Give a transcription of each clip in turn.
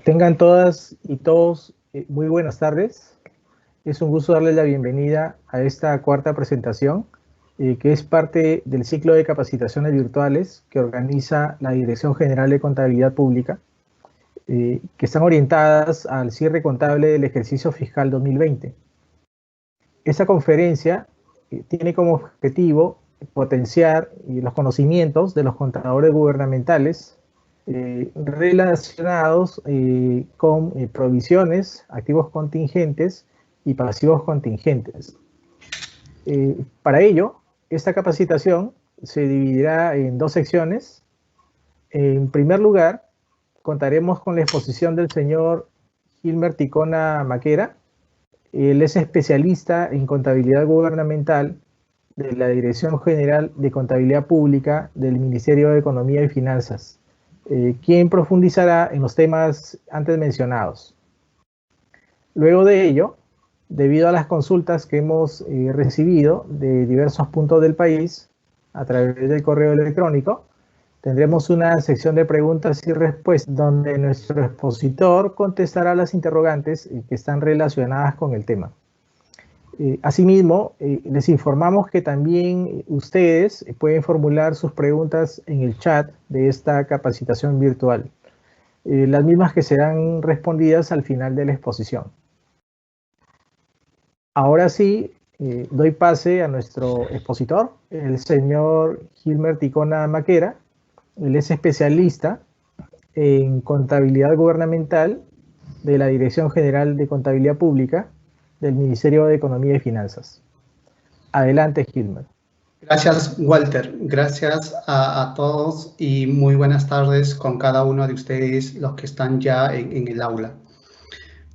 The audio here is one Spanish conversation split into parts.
Tengan todas y todos muy buenas tardes. Es un gusto darles la bienvenida a esta cuarta presentación, que es parte del ciclo de capacitaciones virtuales que organiza la Dirección General de Contabilidad Pública, que están orientadas al cierre contable del ejercicio fiscal 2020. Esta conferencia tiene como objetivo potenciar los conocimientos de los contadores gubernamentales relacionados con provisiones, activos contingentes y pasivos contingentes. Para ello, esta capacitación se dividirá en dos secciones. En primer lugar, contaremos con la exposición del señor Gilmer Ticona Maquera. Él es especialista en contabilidad gubernamental de la Dirección General de Contabilidad Pública del Ministerio de Economía y Finanzas, quien profundizará en los temas antes mencionados. Luego de ello, debido a las consultas que hemos recibido de diversos puntos del país a través del correo electrónico, tendremos una sección de preguntas y respuestas donde nuestro expositor contestará las interrogantes que están relacionadas con el tema. Asimismo, les informamos que también ustedes pueden formular sus preguntas en el chat de esta capacitación virtual, las mismas que serán respondidas al final de la exposición. Ahora sí, doy pase a nuestro expositor, el señor Gilmer Ticona Maquera. Él es especialista en contabilidad gubernamental de la Dirección General de Contabilidad Pública del Ministerio de Economía y Finanzas. Adelante, Gilmer. Gracias, Walter. Gracias a todos y muy buenas tardes con cada uno de ustedes, los que están ya en el aula.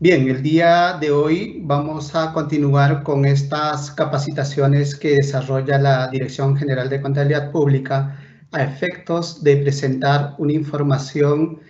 Bien, el día de hoy vamos a continuar con estas capacitaciones que desarrolla la Dirección General de Contabilidad Pública a efectos de presentar una información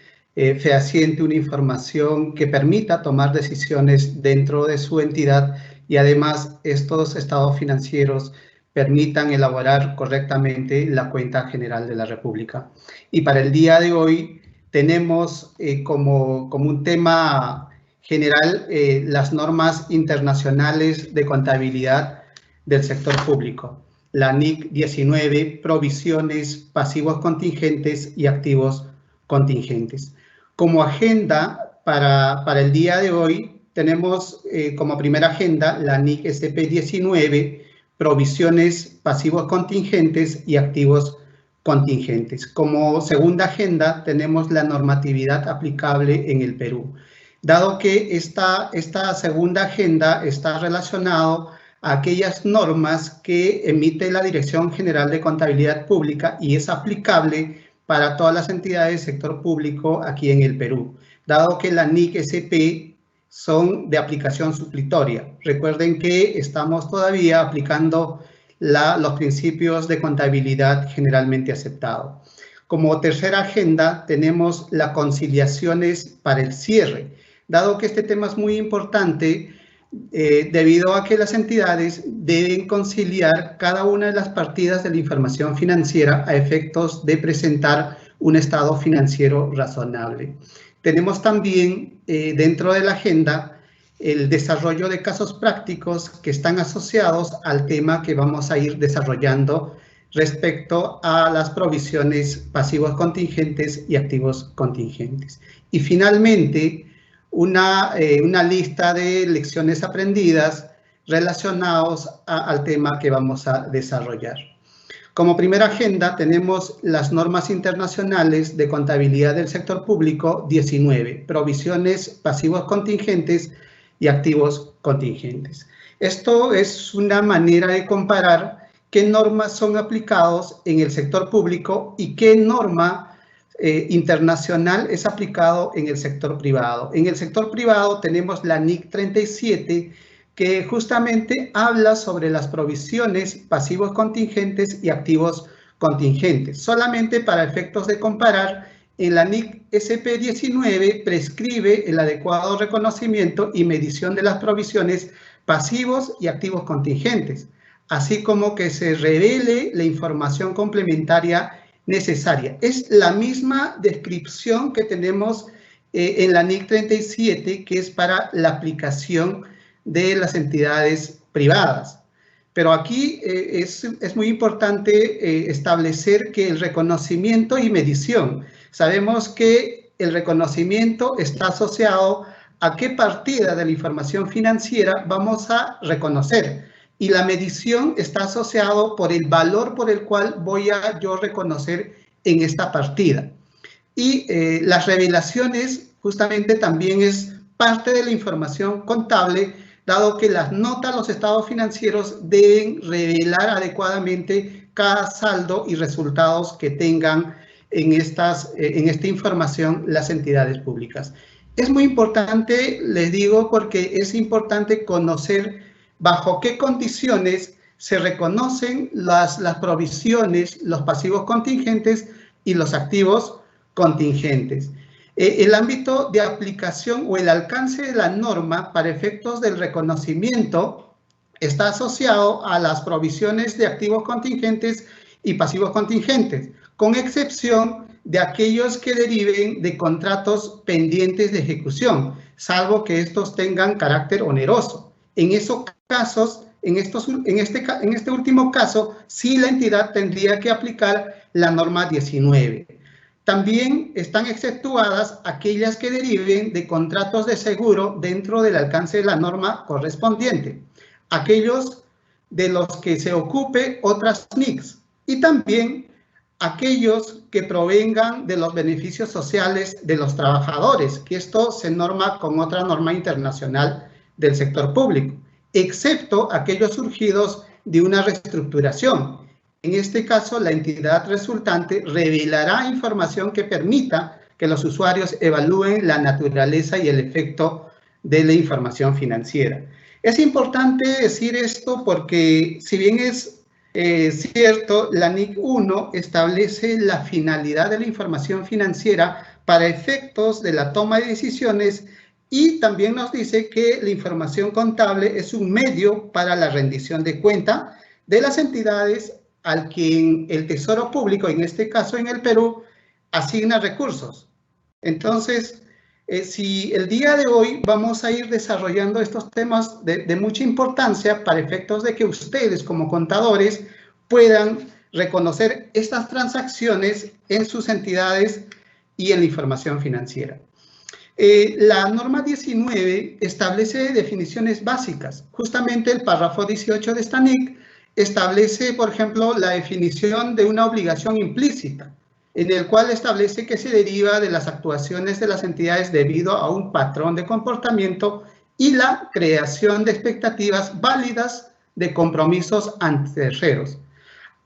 fehaciente, una información que permita tomar decisiones dentro de su entidad y además estos estados financieros permitan elaborar correctamente la cuenta general de la República. Y para el día de hoy tenemos como un tema general las normas internacionales de contabilidad del sector público. La NIC 19, provisiones, pasivos contingentes y activos contingentes. Como agenda para el día de hoy, tenemos como primera agenda la NIC SP 19, provisiones, pasivos contingentes y activos contingentes. Como segunda agenda, tenemos la normatividad aplicable en el Perú. Dado que esta segunda agenda está relacionada a aquellas normas que emite la Dirección General de Contabilidad Pública y es aplicable para todas las entidades del sector público aquí en el Perú, dado que la NIC SP son de aplicación suplitoria. Recuerden que estamos todavía aplicando los principios de contabilidad generalmente aceptados. Como tercera agenda tenemos las conciliaciones para el cierre, dado que este tema es muy importante debido a que las entidades deben conciliar cada una de las partidas de la información financiera a efectos de presentar un estado financiero razonable. Tenemos también dentro de la agenda el desarrollo de casos prácticos que están asociados al tema que vamos a ir desarrollando respecto a las provisiones pasivos contingentes y activos contingentes. Y finalmente, una lista de lecciones aprendidas relacionados al tema que vamos a desarrollar. Como primera agenda tenemos las normas internacionales de contabilidad del sector público 19, provisiones, pasivos contingentes y activos contingentes. Esto es una manera de comparar qué normas son aplicados en el sector público y qué norma internacional es aplicado en el sector privado. En el sector privado tenemos la NIC 37, que justamente habla sobre las provisiones, pasivos contingentes y activos contingentes. Solamente para efectos de comparar, en la NIC SP 19 prescribe el adecuado reconocimiento y medición de las provisiones pasivos y activos contingentes, así como que se revele la información complementaria necesaria. Es la misma descripción que tenemos en la NIC 37, que es para la aplicación de las entidades privadas. Pero aquí es muy importante establecer que el reconocimiento y medición, sabemos que el reconocimiento está asociado a qué partida de la información financiera vamos a reconocer, y la medición está asociado por el valor por el cual voy a yo reconocer en esta partida. Y las revelaciones justamente también es parte de la información contable, dado que las notas, los estados financieros deben revelar adecuadamente cada saldo y resultados que tengan en esta información las entidades públicas. Es muy importante, les digo, porque es importante conocer bajo qué condiciones se reconocen las provisiones, los pasivos contingentes y los activos contingentes. El ámbito de aplicación o el alcance de la norma para efectos del reconocimiento está asociado a las provisiones de activos contingentes y pasivos contingentes, con excepción de aquellos que deriven de contratos pendientes de ejecución, salvo que estos tengan carácter oneroso. En esos casos, en este último caso, sí la entidad tendría que aplicar la norma 19. También están exceptuadas aquellas que deriven de contratos de seguro dentro del alcance de la norma correspondiente, aquellos de los que se ocupe otras NICs, y también aquellos que provengan de los beneficios sociales de los trabajadores, que esto se norma con otra norma internacional del sector público, excepto aquellos surgidos de una reestructuración. En este caso, la entidad resultante revelará información que permita que los usuarios evalúen la naturaleza y el efecto de la información financiera. Es importante decir esto porque, si bien es cierto, la NIC 1 establece la finalidad de la información financiera para efectos de la toma de decisiones, y también nos dice que la información contable es un medio para la rendición de cuenta de las entidades al que el Tesoro Público, en este caso en el Perú, asigna recursos. Entonces, si el día de hoy vamos a ir desarrollando estos temas de mucha importancia para efectos de que ustedes como contadores puedan reconocer estas transacciones en sus entidades y en la información financiera. La norma 19 establece definiciones básicas. Justamente el párrafo 18 de esta NIC establece, por ejemplo, la definición de una obligación implícita, en el cual establece que se deriva de las actuaciones de las entidades debido a un patrón de comportamiento y la creación de expectativas válidas de compromisos ante terceros.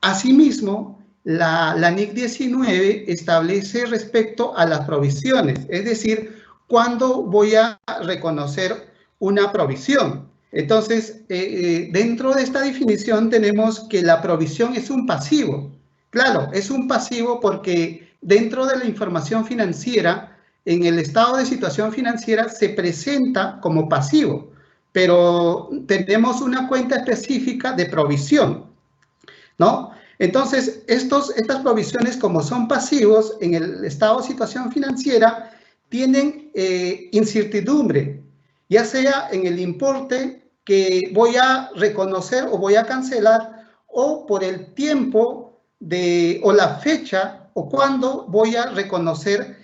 Asimismo, la NIC 19 establece respecto a las provisiones, es decir, cuándo voy a reconocer una provisión. Entonces, dentro de esta definición tenemos que la provisión es un pasivo. Claro, es un pasivo porque dentro de la información financiera, en el estado de situación financiera se presenta como pasivo, pero tenemos una cuenta específica de provisión, ¿no? Entonces, estas provisiones, como son pasivos en el estado de situación financiera, tienen incertidumbre, ya sea en el importe que voy a reconocer o voy a cancelar, o por el tiempo o la fecha o cuándo voy a reconocer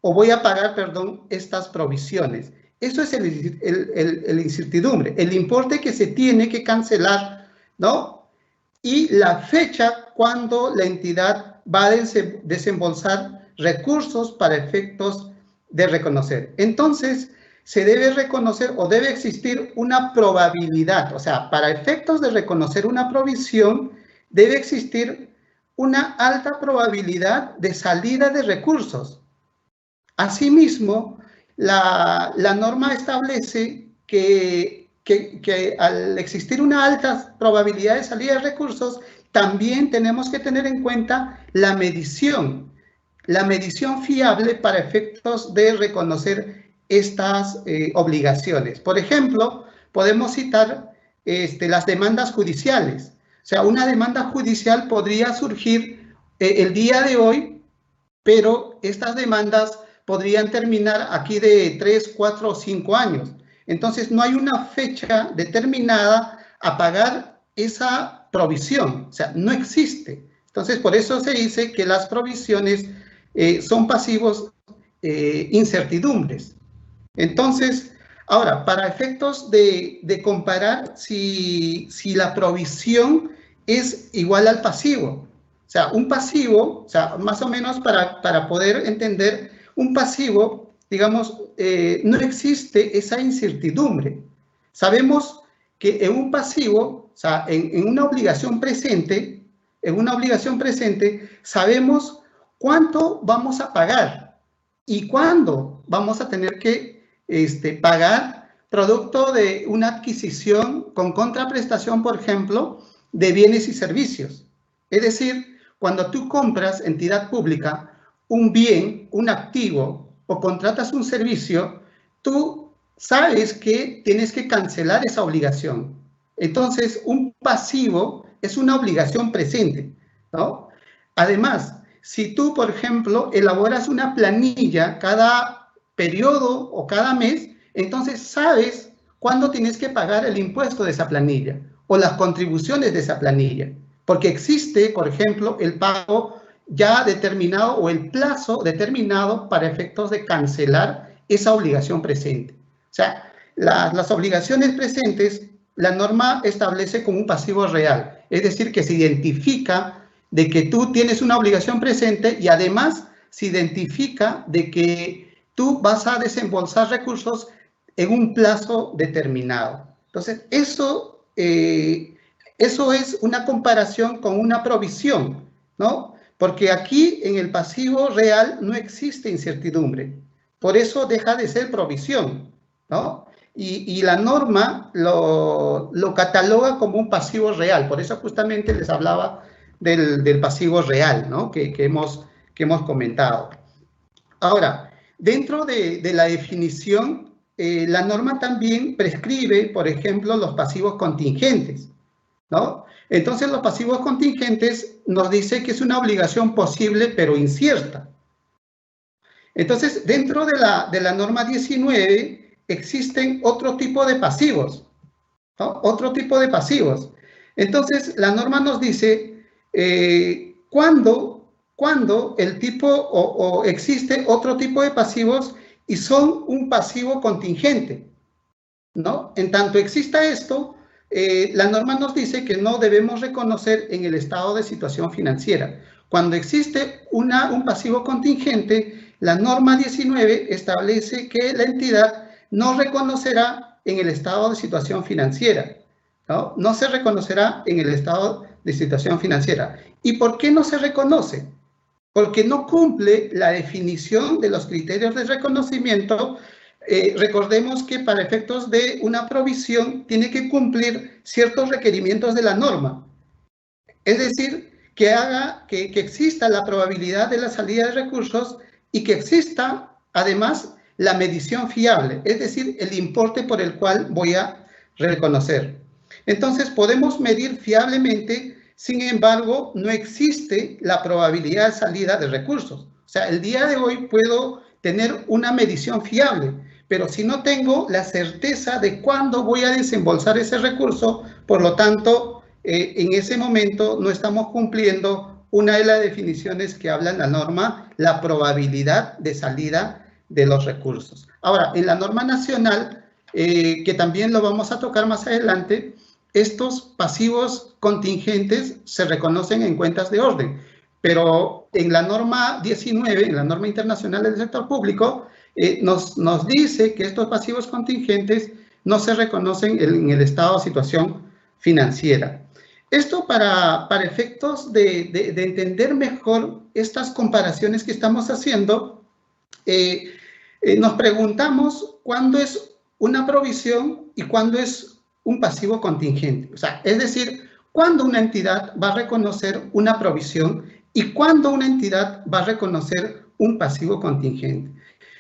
voy a pagar, perdón, estas provisiones. Eso es el incertidumbre, el importe que se tiene que cancelar, ¿no? Y la fecha cuando la entidad va a desembolsar recursos para efectos de reconocer. Entonces, se debe reconocer o debe existir una probabilidad, o sea, para efectos de reconocer una provisión, debe existir una alta probabilidad de salida de recursos. Asimismo, la norma establece que al existir una alta probabilidad de salida de recursos, también tenemos que tener en cuenta la medición fiable para efectos de reconocer estas obligaciones. Por ejemplo, podemos citar las demandas judiciales. O sea, una demanda judicial podría surgir el día de hoy, pero estas demandas podrían terminar aquí de 3, 4 o 5 años. Entonces, no hay una fecha determinada a pagar esa provisión, o sea, no existe. Entonces, por eso se dice que las provisiones son pasivos incertidumbres. Entonces, ahora, para efectos de comparar si la provisión es igual al pasivo. O sea, un pasivo, o sea, más o menos para poder entender, un pasivo, digamos, no existe esa incertidumbre. Sabemos que en un pasivo, o sea, en una obligación presente, sabemos cuánto vamos a pagar y cuándo vamos a tener que pagar producto de una adquisición con contraprestación, por ejemplo, de bienes y servicios. Es decir, cuando tú compras, entidad pública, un bien, un activo o contratas un servicio, tú sabes que tienes que cancelar esa obligación. Entonces, un pasivo es una obligación presente, ¿no? Además, si tú, por ejemplo, elaboras una planilla cada periodo o cada mes, entonces sabes cuándo tienes que pagar el impuesto de esa planilla o las contribuciones de esa planilla, porque existe, por ejemplo, el pago ya determinado o el plazo determinado para efectos de cancelar esa obligación presente. O sea, las obligaciones presentes, la norma establece como un pasivo real, es decir, que se identifica de que tú tienes una obligación presente y además se identifica de que tú vas a desembolsar recursos en un plazo determinado. Entonces, eso es una comparación con una provisión, ¿no? Porque aquí en el pasivo real no existe incertidumbre, por eso deja de ser provisión, ¿no? Y la norma lo cataloga como un pasivo real, por eso justamente les hablaba del pasivo real, ¿no? que hemos comentado. Ahora, dentro de la definición, la norma también prescribe, por ejemplo, los pasivos contingentes, ¿no? Entonces, los pasivos contingentes nos dice que es una obligación posible, pero incierta. Entonces, dentro de la norma 19, existen otro tipo de pasivos, ¿no? Otro tipo de pasivos. Entonces, la norma nos dice cuando el tipo o existe otro tipo de pasivos y son un pasivo contingente, ¿no? En tanto exista esto, la norma nos dice que no debemos reconocer en el estado de situación financiera. Cuando existe un pasivo contingente, la norma 19 establece que la entidad no reconocerá en el estado de situación financiera, ¿no? No se reconocerá en el estado de situación financiera. ¿Y por qué no se reconoce? Porque no cumple la definición de los criterios de reconocimiento. Recordemos que para efectos de una provisión tiene que cumplir ciertos requerimientos de la norma. Es decir, que haga que exista la probabilidad de la salida de recursos y que exista, además, la medición fiable, es decir, el importe por el cual voy a reconocer. Entonces, podemos medir fiablemente, sin embargo, no existe la probabilidad de salida de recursos. O sea, el día de hoy puedo tener una medición fiable, pero si no tengo la certeza de cuándo voy a desembolsar ese recurso, por lo tanto, en ese momento no estamos cumpliendo una de las definiciones que habla en la norma, la probabilidad de salida de los recursos. Ahora, en la norma nacional, que también lo vamos a tocar más adelante, estos pasivos contingentes se reconocen en cuentas de orden, pero en la norma 19, en la norma internacional del sector público, nos dice que estos pasivos contingentes no se reconocen en el estado de situación financiera. Esto para efectos de entender mejor estas comparaciones que estamos haciendo, nos preguntamos cuándo es una provisión y cuándo es un pasivo contingente. O sea, es decir, cuándo una entidad va a reconocer una provisión y cuándo una entidad va a reconocer un pasivo contingente.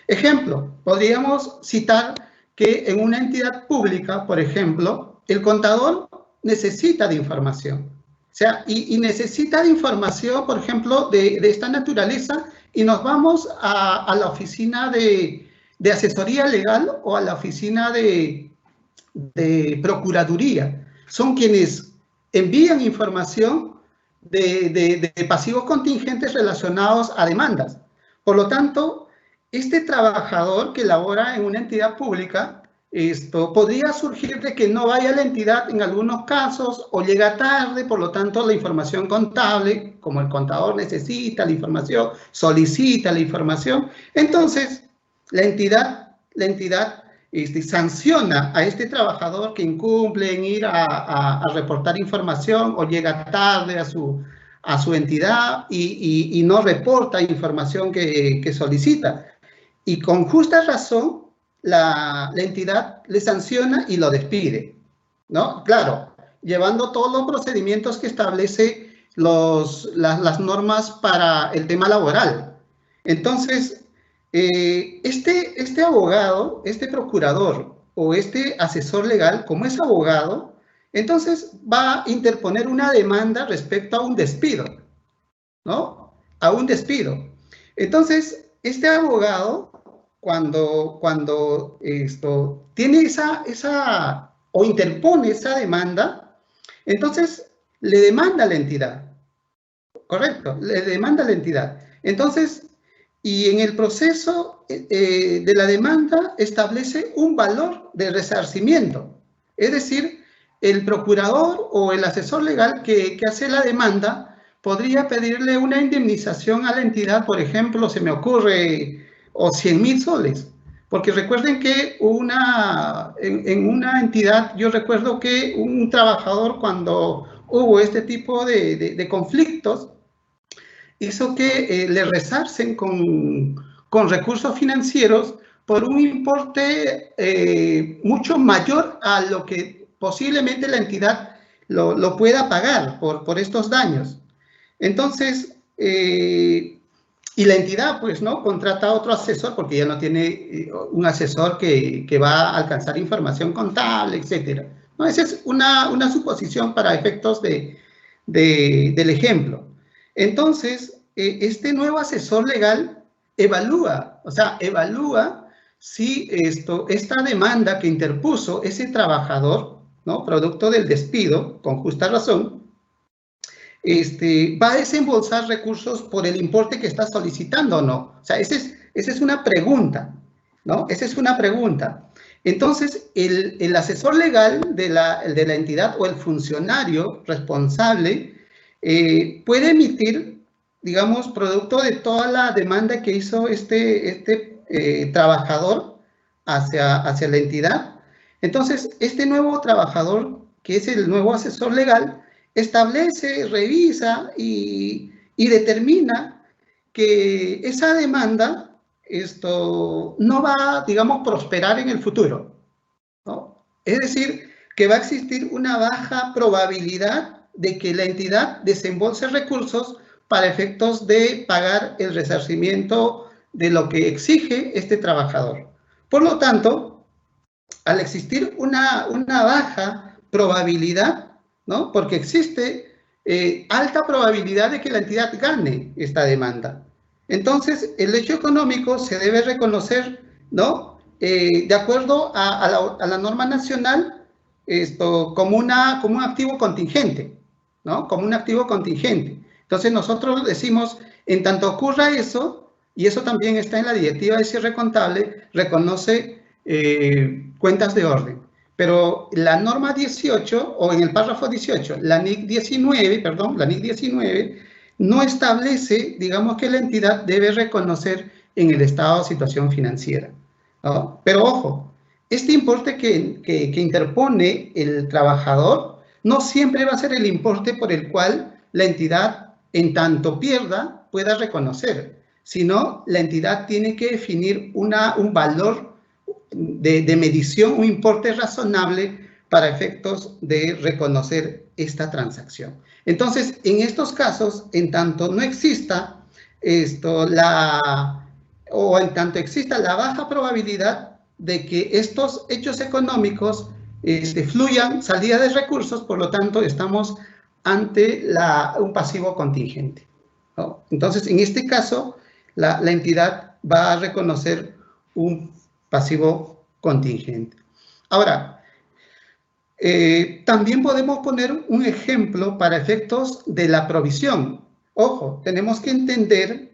Ejemplo, podríamos citar que en una entidad pública, por ejemplo, el contador necesita de información. O sea, y necesita de información, por ejemplo, de esta naturaleza y nos vamos a la oficina de asesoría legal o a la oficina de procuraduría. Son quienes envían información de pasivos contingentes relacionados a demandas. Por lo tanto, este trabajador que labora en una entidad pública, podría surgir de que no vaya a la entidad en algunos casos o llega tarde, por lo tanto la información contable, como el contador necesita la información, solicita la información, entonces la entidad sanciona a este trabajador que incumple en ir a reportar información o llega tarde a su entidad y no reporta información que solicita. Y con justa razón, la entidad le sanciona y lo despide, ¿no? Claro, llevando todos los procedimientos que establece las normas para el tema laboral. Entonces, este abogado, este procurador o este asesor legal, como es abogado, entonces va a interponer una demanda respecto a un despido, ¿no? A un despido. Entonces, este abogado, cuando tiene o interpone esa demanda, entonces le demanda a la entidad, correcto, le demanda a la entidad. Entonces, y en el proceso de la demanda establece un valor de resarcimiento. Es decir, el procurador o el asesor legal que hace la demanda podría pedirle una indemnización a la entidad, por ejemplo, se me ocurre, o 100.000 soles. Porque recuerden que en una entidad, yo recuerdo que un trabajador, cuando hubo este tipo de conflictos, hizo que le resarcen con recursos financieros por un importe mucho mayor a lo que posiblemente la entidad lo pueda pagar por estos daños. Entonces, y la entidad, pues, ¿no?, contrata a otro asesor porque ya no tiene un asesor que va a alcanzar información contable, etcétera. ¿No? Esa es una suposición para efectos del ejemplo. Entonces, este nuevo asesor legal evalúa si esta demanda que interpuso ese trabajador, ¿no?, producto del despido, con justa razón, va a desembolsar recursos por el importe que está solicitando o no. O sea, esa es una pregunta, ¿no? Esa es una pregunta. Entonces, el asesor legal de la entidad o el funcionario responsable puede emitir, digamos, producto de toda la demanda que hizo este trabajador hacia la entidad. Entonces, este nuevo trabajador, que es el nuevo asesor legal, establece, revisa y determina que esa demanda no va, digamos, prosperar en el futuro, ¿no? Es decir, que va a existir una baja probabilidad de que la entidad desembolse recursos para efectos de pagar el resarcimiento de lo que exige este trabajador. Por lo tanto, al existir una baja probabilidad, ¿no?, porque existe alta probabilidad de que la entidad gane esta demanda, entonces el hecho económico se debe reconocer, ¿no?, de acuerdo a la norma nacional, como un activo contingente, ¿no?, como un activo contingente. Entonces nosotros decimos, en tanto ocurra eso, y eso también está en la directiva de cierre contable, reconoce cuentas de orden. Pero la norma 18, o en el párrafo 18, la NIC 19, no establece, digamos, que la entidad debe reconocer en el estado de situación financiera, ¿no? Pero ojo, este importe que interpone el trabajador no siempre va a ser el importe por el cual la entidad, en tanto pierda, pueda reconocer, sino la entidad tiene que definir un valor de medición, un importe razonable para efectos de reconocer esta transacción. Entonces, en estos casos, en tanto no exista en tanto exista la baja probabilidad de que estos hechos económicos fluyan salida de recursos, por lo tanto, estamos ante un pasivo contingente, ¿no? Entonces, en este caso, la entidad va a reconocer un pasivo contingente. Ahora, también podemos poner un ejemplo para efectos de la provisión. Ojo, tenemos que entender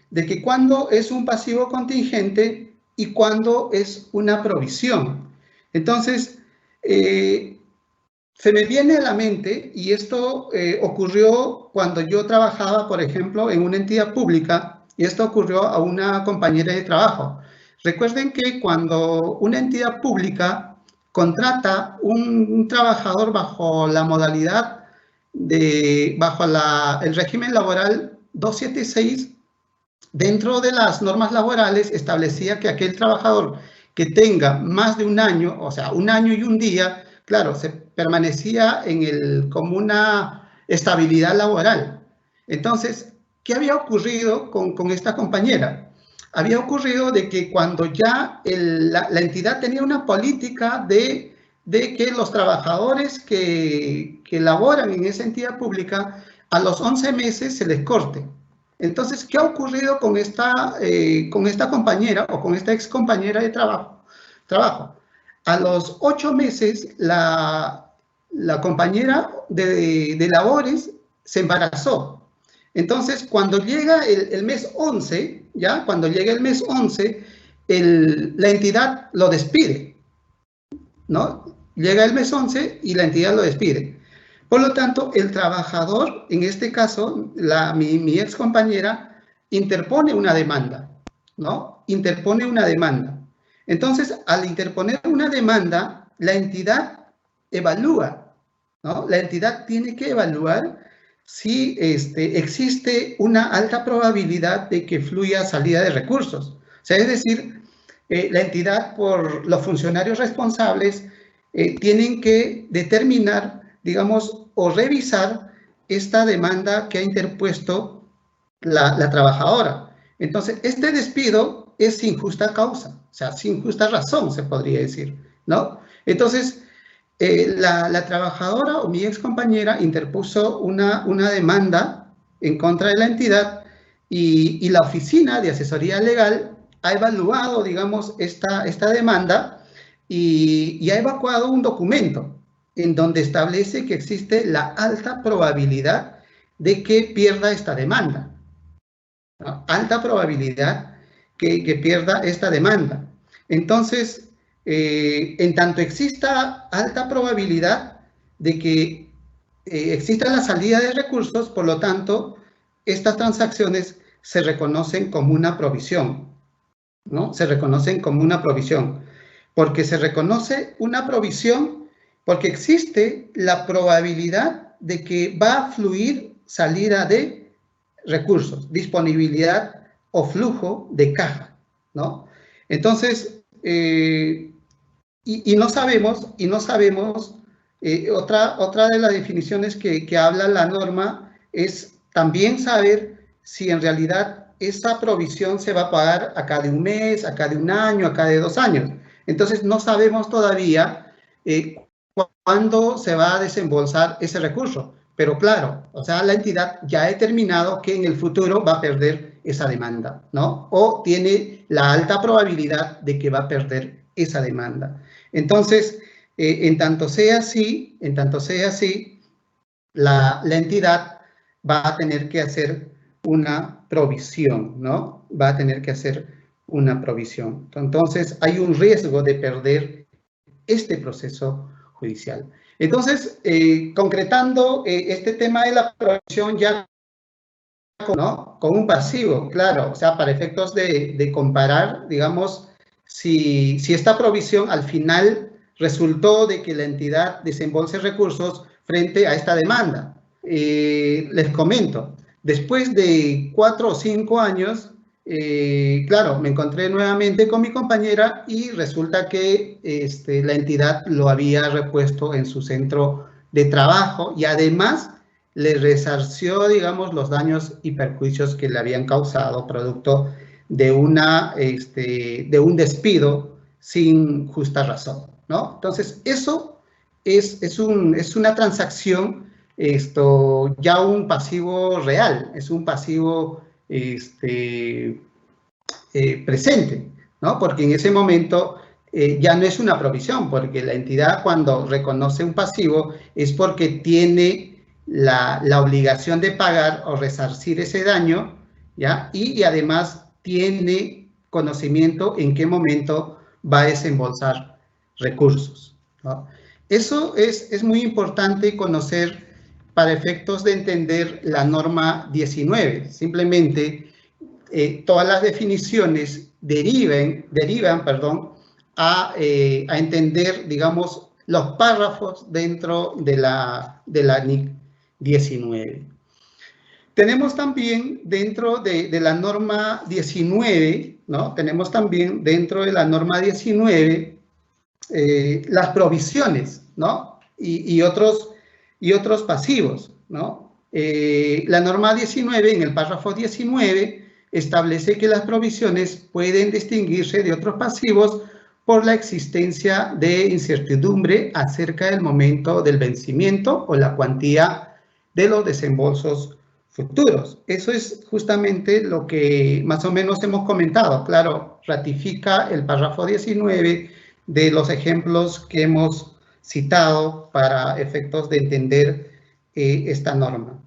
de que cuándo es un pasivo contingente y cuándo es una provisión. Entonces, se me viene a la mente, y esto ocurrió cuando yo trabajaba, por ejemplo, en una entidad pública, y esto ocurrió a una compañera de trabajo. Recuerden que cuando una entidad pública contrata un trabajador bajo la modalidad bajo el régimen laboral 276, dentro de las normas laborales establecía que aquel trabajador que tenga más de un año, o sea, un año y un día, claro, se permanecía como una estabilidad laboral. Entonces, ¿qué había ocurrido con esta compañera? Había ocurrido de que cuando ya la entidad tenía una política de que los trabajadores que laboran en esa entidad pública, a los 11 meses se les corte. Entonces, ¿qué ha ocurrido con esta compañera o con esta ex compañera de trabajo? A los 8 meses, la compañera de labores se embarazó. Entonces, cuando llega el mes 11, ¿ya? Cuando llega el mes 11, la entidad lo despide, ¿no? Llega el mes 11 y la entidad lo despide. Por lo tanto, el trabajador, en este caso, mi ex compañera, interpone una demanda, ¿no? Interpone una demanda. Entonces, al interponer una demanda, la entidad evalúa, ¿no? La entidad tiene que evaluar si existe una alta probabilidad de que fluya salida de recursos. O sea, es decir, la entidad, por los funcionarios responsables, tienen que determinar, digamos, o revisar esta demanda que ha interpuesto la trabajadora. Entonces, este despido es sin justa causa, o sea, sin justa razón, se podría decir, ¿no? Entonces, la trabajadora o mi ex compañera interpuso una demanda en contra de la entidad y la oficina de asesoría legal ha evaluado, digamos, esta demanda y ha evacuado un documento en donde establece que existe la alta probabilidad de que pierda esta demanda, ¿no? Alta probabilidad que pierda esta demanda. Entonces, en tanto exista alta probabilidad de que exista la salida de recursos, por lo tanto, estas transacciones se reconocen como una provisión, ¿no? Se reconocen como una provisión, porque se reconoce una provisión porque existe la probabilidad de que va a fluir salida de recursos, disponibilidad o flujo de caja, ¿no? Entonces, no sabemos, otra de las definiciones que habla la norma es también saber si en realidad esa provisión se va a pagar acá de un mes, acá de un año, acá de 2 años. Entonces, no sabemos todavía cuándo se va a desembolsar ese recurso. Pero claro, o sea, la entidad ya ha determinado que en el futuro va a perder esa demanda, ¿no? O tiene la alta probabilidad de que va a perder esa demanda. Entonces, en tanto sea así, la entidad va a tener que hacer una provisión, ¿no? Va a tener que hacer una provisión. Entonces, hay un riesgo de perder este proceso judicial. Entonces, concretando este tema de la provisión ya, ¿no? Con un pasivo, claro, o sea, para efectos de comparar, digamos, si esta provisión al final resultó de que la entidad desembolse recursos frente a esta demanda. Les comento, después de 4 o 5 años, claro, me encontré nuevamente con mi compañera y resulta que la entidad lo había repuesto en su centro de trabajo y además le resarció, digamos, los daños y perjuicios que le habían causado producto de un despido sin justa razón, ¿no? Entonces, eso es una transacción, ya un pasivo real, es un pasivo presente, ¿no? Porque en ese momento ya no es una provisión, porque la entidad cuando reconoce un pasivo es porque tiene la obligación de pagar o resarcir ese daño, ¿ya? Y además tiene conocimiento en qué momento va a desembolsar recursos, ¿no? Eso es muy importante conocer para efectos de entender la norma 19. Simplemente todas las definiciones derivan a entender, digamos, los párrafos dentro de la NIC 19. Tenemos también dentro de la norma 19, ¿no? Tenemos también dentro de la norma 19 las provisiones, ¿no? Y otros pasivos, ¿no? La norma 19, en el párrafo 19, establece que las provisiones pueden distinguirse de otros pasivos por la existencia de incertidumbre acerca del momento del vencimiento o la cuantía de los desembolsos futuros. Eso es justamente lo que más o menos hemos comentado. Claro, ratifica el párrafo 19 de los ejemplos que hemos citado para efectos de entender esta norma.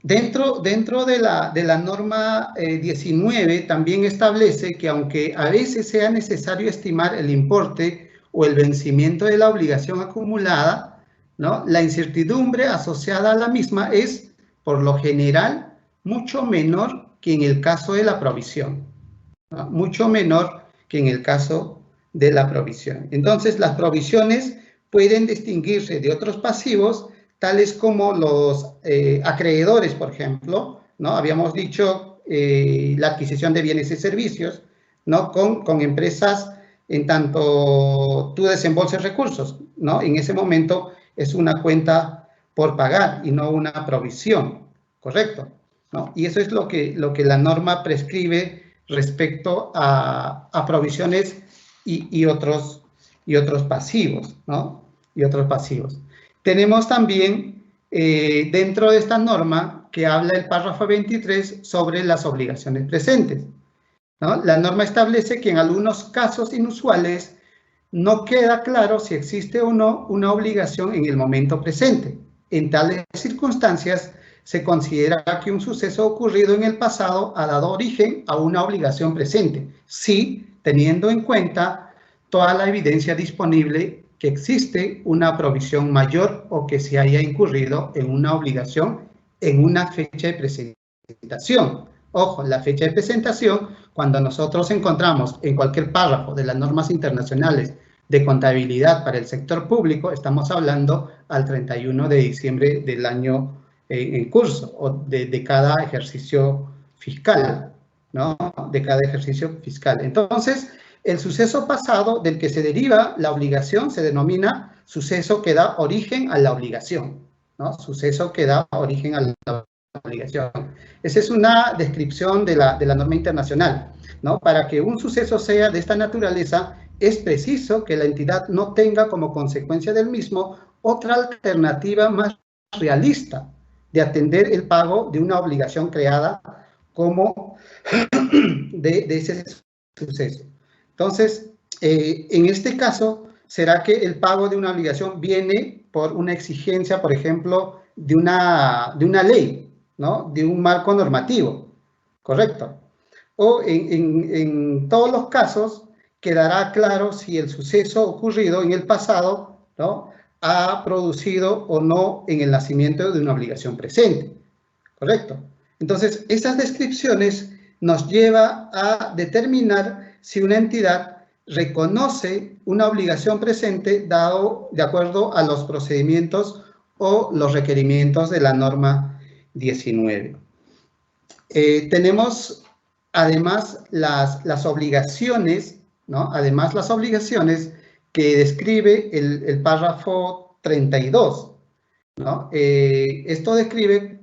Dentro de la norma 19 también establece que aunque a veces sea necesario estimar el importe o el vencimiento de la obligación acumulada, ¿no? La incertidumbre asociada a la misma es, por lo general, mucho menor que en el caso de la provisión, ¿no? Mucho menor que en el caso de la provisión. Entonces, las provisiones pueden distinguirse de otros pasivos, tales como los acreedores, por ejemplo, ¿no? Habíamos dicho la adquisición de bienes y servicios, ¿no? Con empresas, en tanto tú desembolses recursos, ¿no? En ese momento es una cuenta por pagar y no una provisión, ¿correcto? ¿No? Y eso es lo que la norma prescribe respecto a provisiones y otros pasivos, ¿no? Y otros pasivos. Tenemos también dentro de esta norma que habla el párrafo 23 sobre las obligaciones presentes, ¿no? La norma establece que en algunos casos inusuales no queda claro si existe o no una obligación en el momento presente. En tales circunstancias, se considera que un suceso ocurrido en el pasado ha dado origen a una obligación presente, sí teniendo en cuenta toda la evidencia disponible que existe una provisión mayor o que se haya incurrido en una obligación en una fecha de presentación. Ojo, la fecha de presentación, cuando nosotros encontramos en cualquier párrafo de las normas internacionales de contabilidad para el sector público, estamos hablando al 31 de diciembre del año en curso o de cada ejercicio fiscal, ¿no? De cada ejercicio fiscal. Entonces, el suceso pasado del que se deriva la obligación se denomina suceso que da origen a la obligación, ¿no? Suceso que da origen a la obligación. Esa es una descripción de la norma internacional, ¿no? Para que un suceso sea de esta naturaleza, es preciso que la entidad no tenga como consecuencia del mismo otra alternativa más realista de atender el pago de una obligación creada como de ese suceso. Entonces, en este caso, será que el pago de una obligación viene por una exigencia, por ejemplo, de una ley, ¿no? De un marco normativo, ¿correcto? O en todos los casos quedará claro si el suceso ocurrido en el pasado, ¿no? Ha producido o no en el nacimiento de una obligación presente, ¿correcto? Entonces, esas descripciones nos llevan a determinar si una entidad reconoce una obligación presente dado de acuerdo a los procedimientos o los requerimientos de la norma 19. Tenemos además las obligaciones, ¿no? Además las obligaciones que describe el párrafo 32, ¿no? Esto describe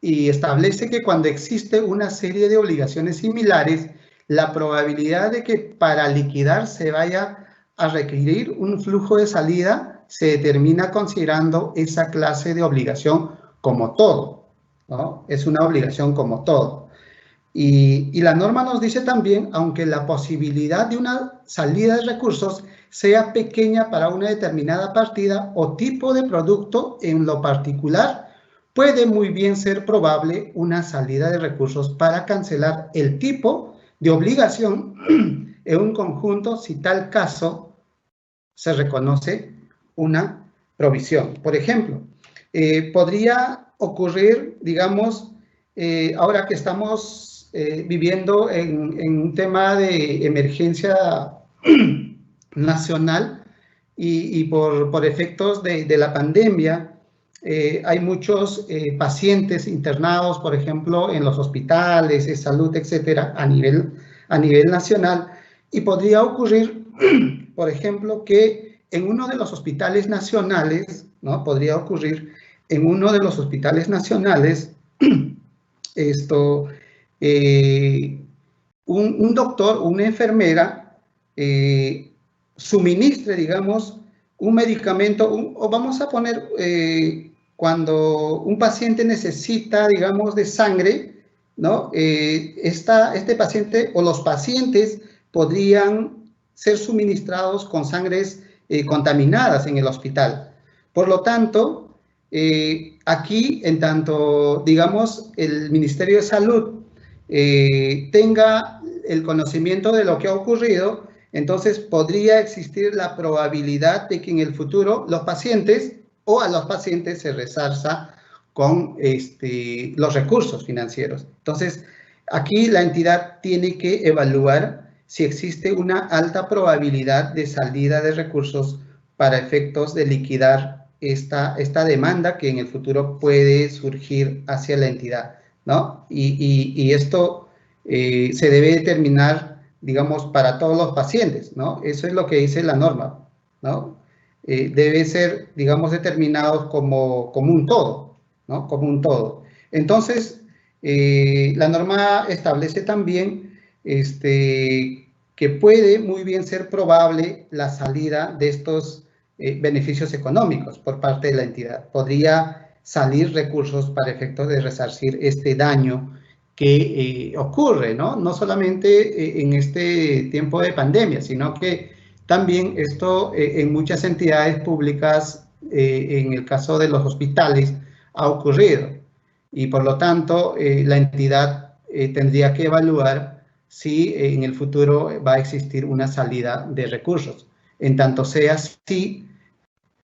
y establece que cuando existe una serie de obligaciones similares, la probabilidad de que para liquidar se vaya a requerir un flujo de salida se determina considerando esa clase de obligación como todo, ¿no? Es una obligación como todo. Y la norma nos dice también, aunque la posibilidad de una salida de recursos sea pequeña para una determinada partida o tipo de producto en lo particular, puede muy bien ser probable una salida de recursos para cancelar el tipo de obligación en un conjunto si tal caso se reconoce una provisión. Por ejemplo, podría ocurrir, digamos, ahora que estamos viviendo en un tema de emergencia nacional y por efectos de la pandemia, hay muchos pacientes internados, por ejemplo, en los hospitales de salud, etcétera, a nivel nacional, y podría ocurrir, por ejemplo, que en uno de los hospitales nacionales, ¿no? Podría ocurrir en uno de los hospitales nacionales, un doctor, una enfermera, suministre, digamos, un medicamento, o vamos a poner, cuando un paciente necesita, digamos, de sangre, ¿no? Este paciente o los pacientes podrían ser suministrados con sangres contaminadas en el hospital. Por lo tanto, aquí, en tanto, digamos, el Ministerio de Salud tenga el conocimiento de lo que ha ocurrido, entonces podría existir la probabilidad de que en el futuro los pacientes o a los pacientes se resarza con los recursos financieros. Entonces, aquí la entidad tiene que evaluar si existe una alta probabilidad de salida de recursos para efectos de liquidar esta demanda que en el futuro puede surgir hacia la entidad, ¿no? Y esto se debe determinar, digamos, para todos los pacientes, ¿no? Eso es lo que dice la norma, ¿no? Debe ser, digamos, determinados como un todo, ¿no? Como un todo. Entonces, la norma establece también que puede muy bien ser probable la salida de estos beneficios económicos por parte de la entidad. Podría salir recursos para efectos de resarcir este daño que ocurre, ¿no? No solamente en este tiempo de pandemia, sino que también esto en muchas entidades públicas, en el caso de los hospitales, ha ocurrido. Y por lo tanto, la entidad tendría que evaluar si en el futuro va a existir una salida de recursos. En tanto sea así,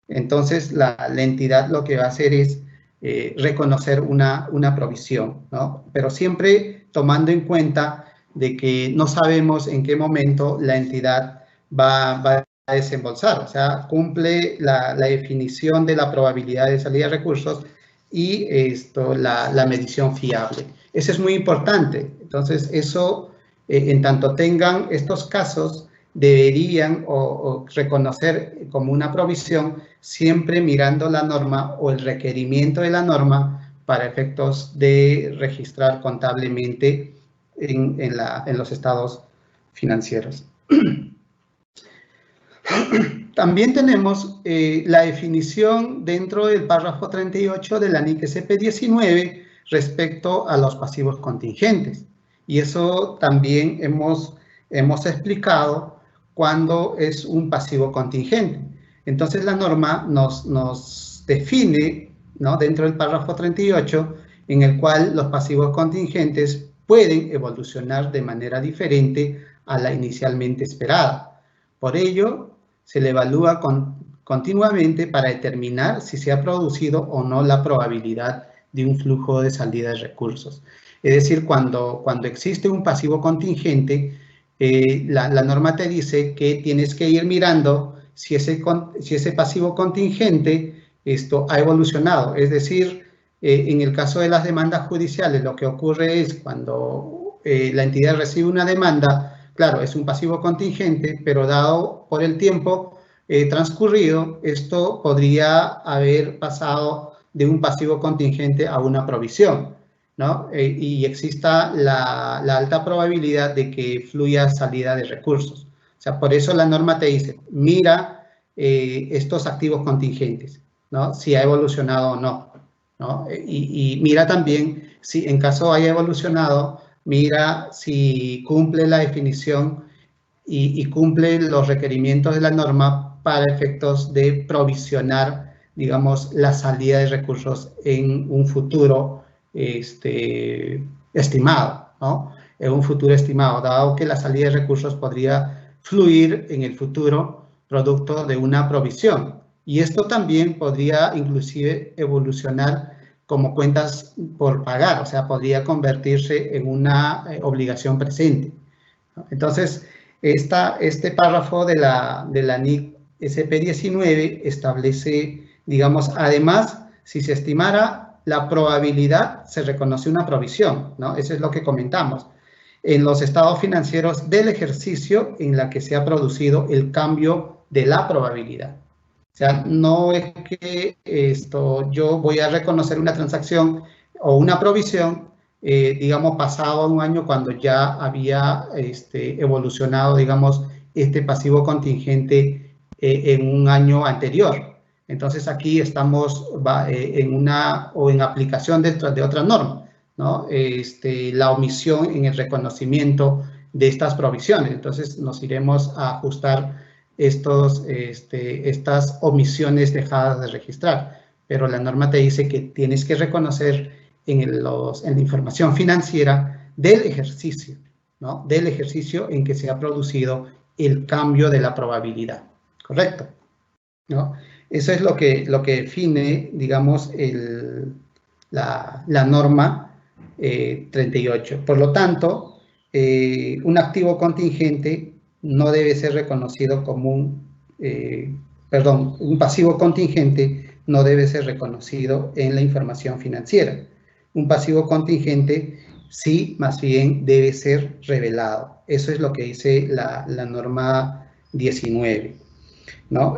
entonces la entidad lo que va a hacer es reconocer una provisión, ¿no? Pero siempre tomando en cuenta de que no sabemos en qué momento la entidad va a desembolsar, o sea, cumple la definición de la probabilidad de salida de recursos y la medición fiable. Eso es muy importante. Entonces, eso, en tanto tengan estos casos, deberían o reconocer como una provisión, siempre mirando la norma o el requerimiento de la norma para efectos de registrar contablemente en los estados financieros. También tenemos la definición dentro del párrafo 38 de la NIC SP19 respecto a los pasivos contingentes. Y eso también hemos explicado cuando es un pasivo contingente. Entonces la norma nos define, ¿no? Dentro del párrafo 38, en el cual los pasivos contingentes pueden evolucionar de manera diferente a la inicialmente esperada. Por ello, se le evalúa continuamente para determinar si se ha producido o no la probabilidad de un flujo de salida de recursos. Es decir, cuando existe un pasivo contingente, la norma te dice que tienes que ir mirando si ese pasivo contingente ha evolucionado. Es decir, en el caso de las demandas judiciales, lo que ocurre es cuando la entidad recibe una demanda, claro, es un pasivo contingente, pero dado por el tiempo transcurrido, esto podría haber pasado de un pasivo contingente a una provisión, ¿no? Y exista la alta probabilidad de que fluya salida de recursos. O sea, por eso la norma te dice, mira estos activos contingentes, ¿no? Si ha evolucionado o no. ¿no? Y mira también si en caso haya evolucionado, mira si cumple la definición y cumple los requerimientos de la norma para efectos de provisionar, digamos, la salida de recursos en un futuro estimado, ¿no? En un futuro estimado, dado que la salida de recursos podría fluir en el futuro producto de una provisión. Y esto también podría inclusive evolucionar como cuentas por pagar, o sea, podría convertirse en una obligación presente. Entonces, este párrafo de la NIC SP19 establece, digamos, además, si se estimara la probabilidad, se reconoce una provisión, ¿no? Eso es lo que comentamos. En los estados financieros del ejercicio en la que se ha producido el cambio de la probabilidad. O sea, no es que yo voy a reconocer una transacción o una provisión, digamos, pasado un año cuando ya había evolucionado, digamos, este pasivo contingente en un año anterior. Entonces, aquí estamos en aplicación de otra norma, ¿no? La omisión en el reconocimiento de estas provisiones. Entonces, nos iremos a ajustar estas omisiones dejadas de registrar, pero la norma te dice que tienes que reconocer en la información financiera del ejercicio, ¿no? Del ejercicio en que se ha producido el cambio de la probabilidad, ¿correcto? ¿No? Eso es lo que define, digamos, la norma 38. Por lo tanto, un activo contingente no debe ser reconocido como un pasivo contingente no debe ser reconocido en la información financiera. Un pasivo contingente sí, más bien, debe ser revelado. Eso es lo que dice la norma 19, ¿no?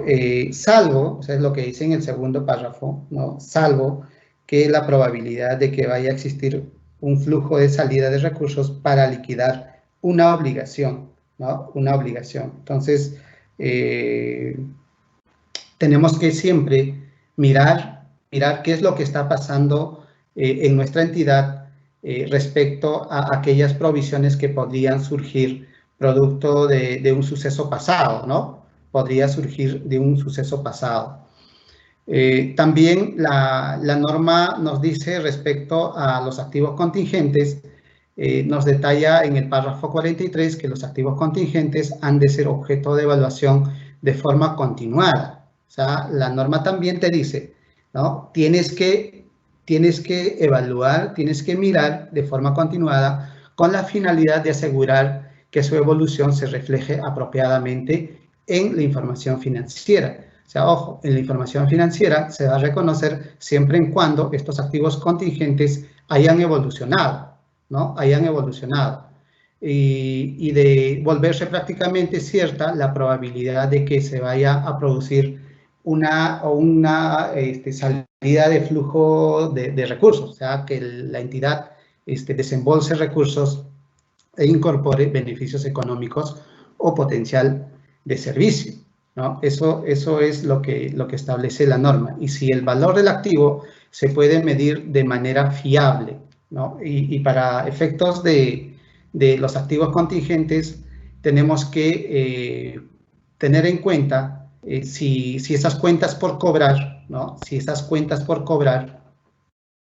Salvo, o sea, es lo que dice en el segundo párrafo, ¿no? Salvo que la probabilidad de que vaya a existir un flujo de salida de recursos para liquidar una obligación, ¿no? Una obligación. Entonces, tenemos que siempre mirar qué es lo que está pasando en nuestra entidad respecto a aquellas provisiones que podrían surgir producto de un suceso pasado, ¿no? Podría surgir de un suceso pasado. También la norma nos dice respecto a los activos contingentes, nos detalla en el párrafo 43 que los activos contingentes han de ser objeto de evaluación de forma continuada. O sea, la norma también te dice, ¿no? Tienes que evaluar, tienes que mirar de forma continuada con la finalidad de asegurar que su evolución se refleje apropiadamente en la información financiera. O sea, ojo, en la información financiera se va a reconocer siempre y cuando estos activos contingentes hayan evolucionado, ¿no? Hayan evolucionado. Y de volverse prácticamente cierta la probabilidad de que se vaya a producir una salida de flujo de recursos, o sea, que la entidad desembolse recursos e incorpore beneficios económicos o potencial de servicio, ¿no? Eso es lo que establece la norma. Y si el valor del activo se puede medir de manera fiable, ¿no? Y para efectos de los activos contingentes, tenemos que tener en cuenta si esas cuentas por cobrar, ¿no? Si esas cuentas por cobrar,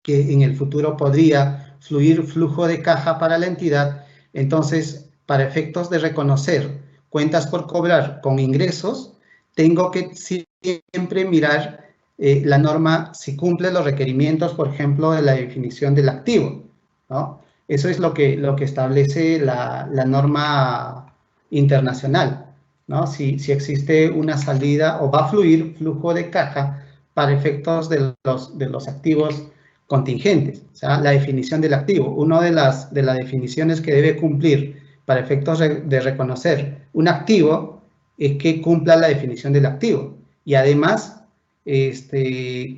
que en el futuro podría fluir flujo de caja para la entidad, entonces, para efectos de reconocer cuentas por cobrar con ingresos, tengo que siempre mirar la norma si cumple los requerimientos, por ejemplo, de la definición del activo, ¿no? Eso es lo que establece la norma internacional, ¿no? Si existe una salida o va a fluir flujo de caja para efectos de los activos contingentes, o sea, la definición del activo. Una de las definiciones que debe cumplir para efectos de reconocer un activo es que cumpla la definición del activo y además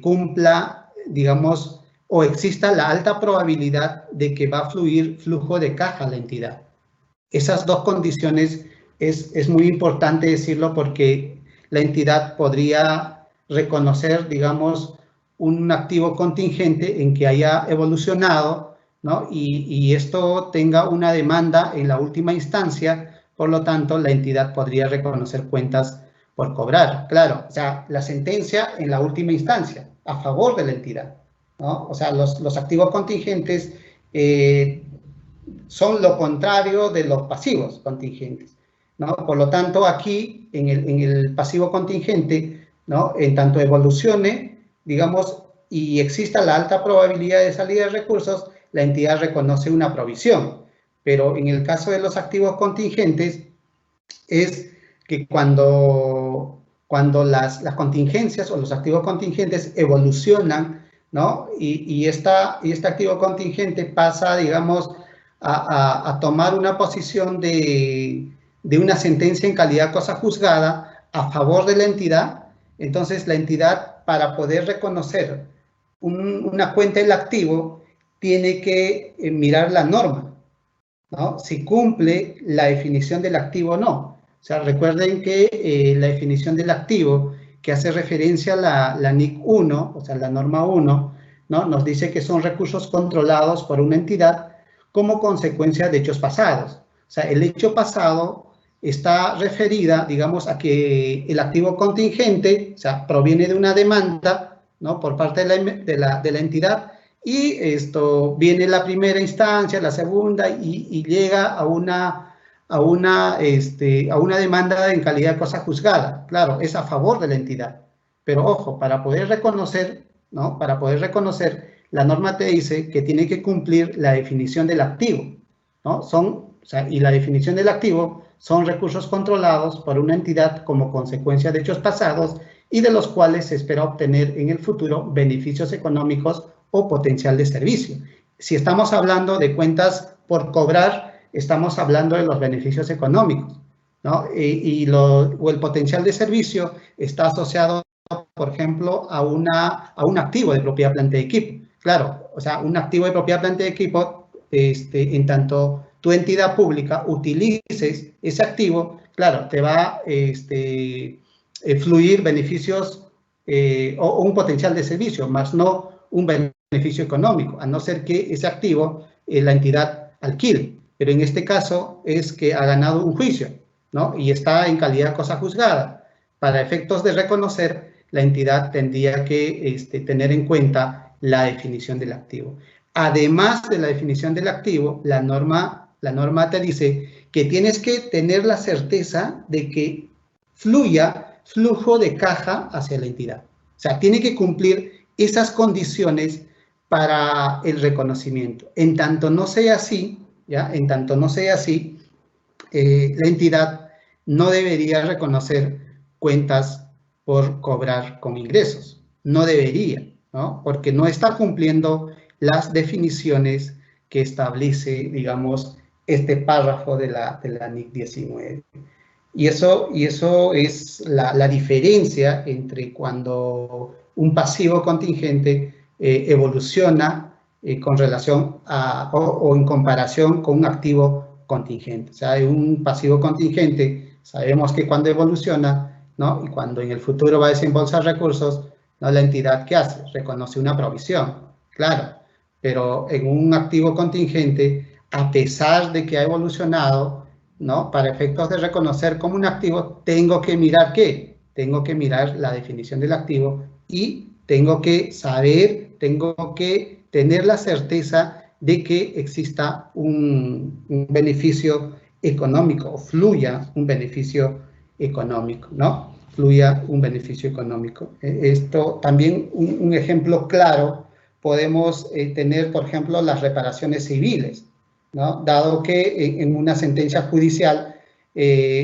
cumpla, digamos, o exista la alta probabilidad de que va a fluir flujo de caja a la entidad. Esas dos condiciones es muy importante decirlo porque la entidad podría reconocer, digamos, un activo contingente en que haya evolucionado, ¿no? Y esto tenga una demanda en la última instancia, por lo tanto, la entidad podría reconocer cuentas por cobrar. Claro, o sea, la sentencia en la última instancia, a favor de la entidad, ¿no? O sea, los activos contingentes son lo contrario de los pasivos contingentes, ¿no? Por lo tanto, aquí, en el pasivo contingente, ¿no? En tanto evolucione, digamos, y exista la alta probabilidad de salida de recursos, la entidad reconoce una provisión. Pero en el caso de los activos contingentes, es que cuando las contingencias o los activos contingentes evolucionan, ¿no? Y este activo contingente pasa, digamos, a tomar una posición de una sentencia en calidad de cosa juzgada a favor de la entidad. Entonces, la entidad, para poder reconocer una cuenta del activo, tiene que mirar la norma, ¿no? Si cumple la definición del activo o no. O sea, recuerden que la definición del activo, que hace referencia a la NIC 1, o sea, la norma 1, ¿no? Nos dice que son recursos controlados por una entidad como consecuencia de hechos pasados. O sea, el hecho pasado está referida, digamos, a que el activo contingente, o sea, proviene de una demanda, ¿no? Por parte de la entidad, y esto viene la primera instancia, la segunda, y llega a una demanda en calidad de cosa juzgada. Claro, es a favor de la entidad. Pero ojo, para poder reconocer, ¿no? Para poder reconocer, la norma te dice que tiene que cumplir la definición del activo, ¿no? Y la definición del activo son recursos controlados por una entidad como consecuencia de hechos pasados y de los cuales se espera obtener en el futuro beneficios económicos o potencial de servicio. Si estamos hablando de cuentas por cobrar, estamos hablando de los beneficios económicos, ¿no? O el potencial de servicio está asociado, por ejemplo, a un activo de propiedad, planta y equipo. Claro, o sea, un activo de propiedad, planta y equipo, en tanto tu entidad pública utilices ese activo, claro, te va a fluir beneficios o un potencial de servicio, más no un beneficio económico, a no ser que ese activo la entidad alquile. Pero en este caso es que ha ganado un juicio, ¿no? Y está en calidad de cosa juzgada. Para efectos de reconocer, la entidad tendría que tener en cuenta la definición del activo. Además de la definición del activo, la norma te dice que tienes que tener la certeza de que fluya flujo de caja hacia la entidad. O sea, tiene que cumplir esas condiciones para el reconocimiento. En tanto no sea así, ¿ya? En tanto no sea así, la entidad no debería reconocer cuentas por cobrar con ingresos. No debería, ¿no? Porque no está cumpliendo las definiciones que establece, digamos, este párrafo de la NIC 19. Y eso es la diferencia entre cuando un pasivo contingente evoluciona con relación o en comparación con un activo contingente. O sea, un pasivo contingente, sabemos que cuando evoluciona, ¿no? Y cuando en el futuro va a desembolsar recursos, ¿no? La entidad, ¿qué hace? Reconoce una provisión, claro. Pero en un activo contingente, a pesar de que ha evolucionado, ¿no? Para efectos de reconocer como un activo, tengo que mirar ¿qué? Tengo que mirar la definición del activo y tengo que saber, tengo que tener la certeza de que exista un beneficio económico, o fluya un beneficio económico, ¿no? Fluya un beneficio económico. Esto también, un ejemplo claro, podemos tener, por ejemplo, las reparaciones civiles, ¿no? Dado que en una sentencia judicial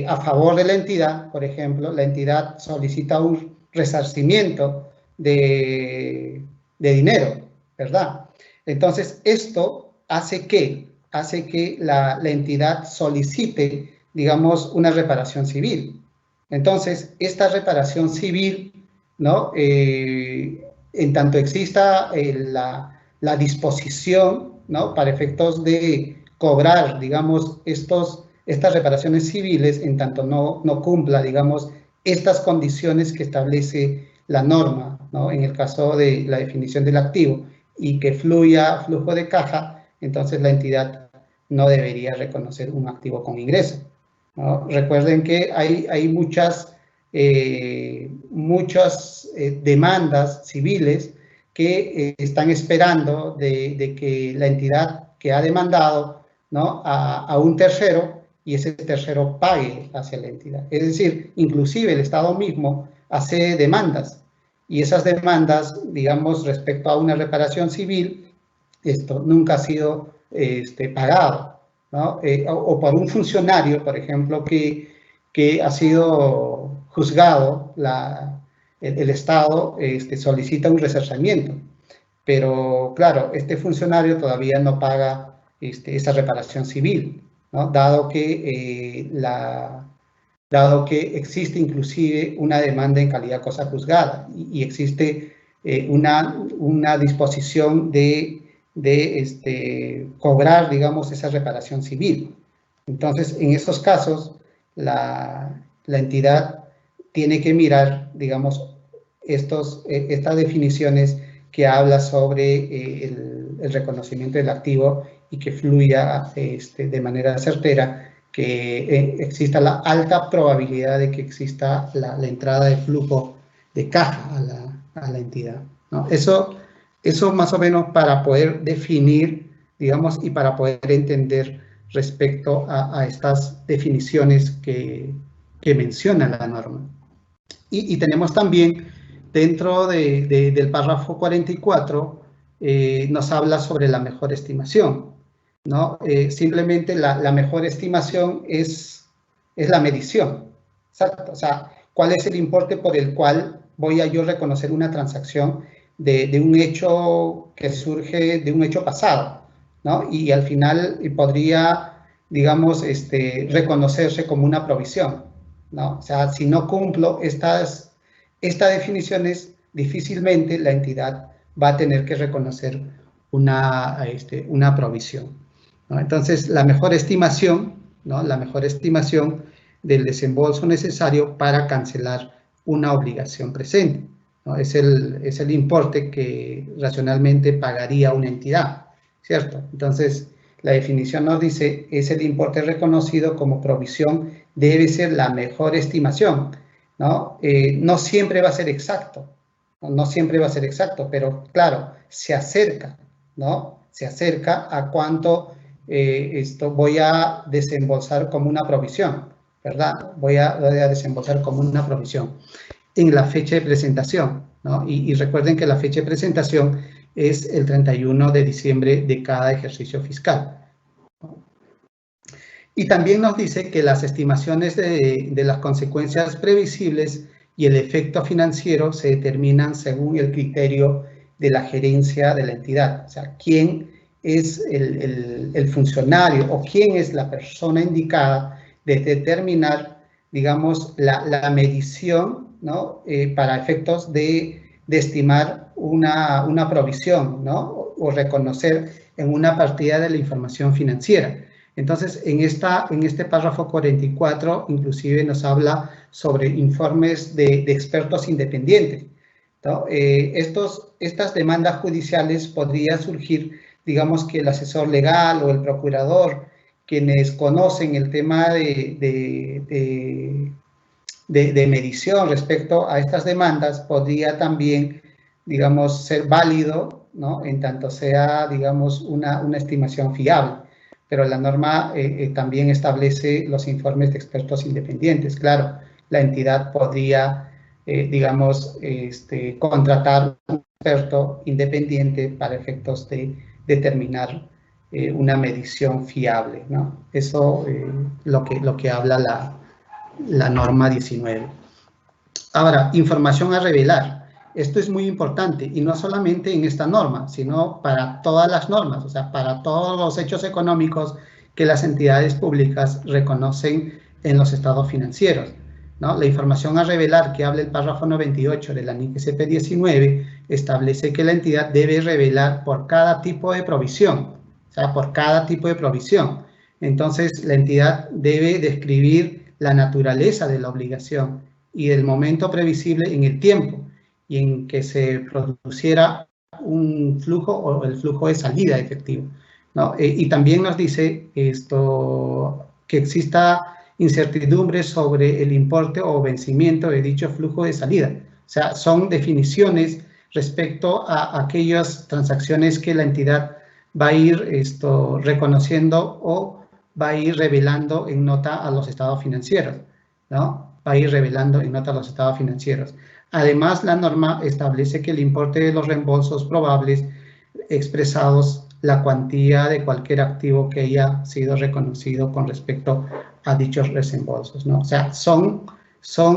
a favor de la entidad, por ejemplo, la entidad solicita un resarcimiento de dinero, ¿verdad? Entonces, esto hace que la entidad solicite, digamos, una reparación civil. Entonces, esta reparación civil, ¿no? En tanto exista la disposición, ¿no? Para efectos de cobrar, digamos, estas reparaciones civiles, en tanto no cumpla, digamos, estas condiciones que establece la norma, ¿no? En el caso de la definición del activo, y que fluya flujo de caja, entonces la entidad no debería reconocer un activo con ingreso, ¿no? Recuerden que hay muchas demandas civiles que están esperando de que la entidad que ha demandado, ¿no?, a un tercero, y ese tercero pague hacia la entidad. Es decir, inclusive el Estado mismo hace demandas, y esas demandas, digamos, respecto a una reparación civil, esto nunca ha sido pagado, ¿no? O por un funcionario, por ejemplo, que ha sido juzgado, el Estado solicita un resarcimiento, pero claro, este funcionario todavía no paga esa reparación civil, ¿no? Dado que existe inclusive una demanda en calidad cosa juzgada y existe una disposición de cobrar, digamos, esa reparación civil. Entonces, en esos casos, la entidad tiene que mirar, digamos, estas definiciones que habla sobre el reconocimiento del activo y que fluya de manera certera, que exista la alta probabilidad de que exista la entrada de flujo de caja a la entidad, ¿no? Eso más o menos para poder definir, digamos, y para poder entender respecto a estas definiciones que menciona la norma. Y tenemos también, dentro del párrafo 44, nos habla sobre la mejor estimación, ¿no? Simplemente la mejor estimación es la medición, ¿exacto? O sea, ¿cuál es el importe por el cual voy a yo reconocer una transacción de un hecho que surge de un hecho pasado, ¿no? Y al final podría, digamos, reconocerse como una provisión, ¿no? O sea, si no cumplo estas definiciones, difícilmente la entidad va a tener que reconocer una provisión, ¿no? Entonces, la mejor estimación, ¿no?, la mejor estimación del desembolso necesario para cancelar una obligación presente, ¿no? Es el importe que racionalmente pagaría una entidad, ¿cierto? Entonces, la definición nos dice, es el importe reconocido como provisión, debe ser la mejor estimación, ¿no? No siempre va a ser exacto, no siempre va a ser exacto, pero claro, se acerca, ¿no? Se acerca a cuánto voy a desembolsar como una provisión, ¿verdad? Voy a desembolsar como una provisión en la fecha de presentación, ¿no? Y recuerden que la fecha de presentación es el 31 de diciembre de cada ejercicio fiscal. Y también nos dice que las estimaciones de las consecuencias previsibles y el efecto financiero se determinan según el criterio de la gerencia de la entidad. O sea, quién es el funcionario o quién es la persona indicada de determinar, digamos, la medición, ¿no?, para efectos de estimar una provisión, ¿no?, o reconocer en una partida de la información financiera. Entonces, en este párrafo 44, inclusive nos habla sobre informes de expertos independientes, ¿no? Estas demandas judiciales podrían surgir, digamos, que el asesor legal o el procurador, quienes conocen el tema de medición respecto a estas demandas, podría también, digamos, ser válido, ¿no?, en tanto sea, digamos, una estimación fiable. Pero la norma también establece los informes de expertos independientes. Claro, la entidad podría, digamos, contratar un experto independiente para efectos de determinar una medición fiable, ¿no? Eso lo que habla la norma 19. Ahora, información a revelar. Esto es muy importante y no solamente en esta norma, sino para todas las normas, o sea, para todos los hechos económicos que las entidades públicas reconocen en los estados financieros, ¿no? La información a revelar que habla el párrafo 98 de la NIC CP 19 establece que la entidad debe revelar por cada tipo de provisión, o sea, por cada tipo de provisión. Entonces, la entidad debe describir la naturaleza de la obligación y el momento previsible en el tiempo, y en que se produciera un flujo o el flujo de salida efectivo, ¿no? Y también nos dice esto, que exista incertidumbre sobre el importe o vencimiento de dicho flujo de salida. O sea, son definiciones respecto a aquellas transacciones que la entidad va a ir reconociendo o va a ir revelando en nota a los estados financieros, ¿no? Va a ir revelando en nota a los estados financieros. Además, la norma establece que el importe de los reembolsos probables expresados la cuantía de cualquier activo que haya sido reconocido con respecto a dichos desembolsos, ¿no? O sea, son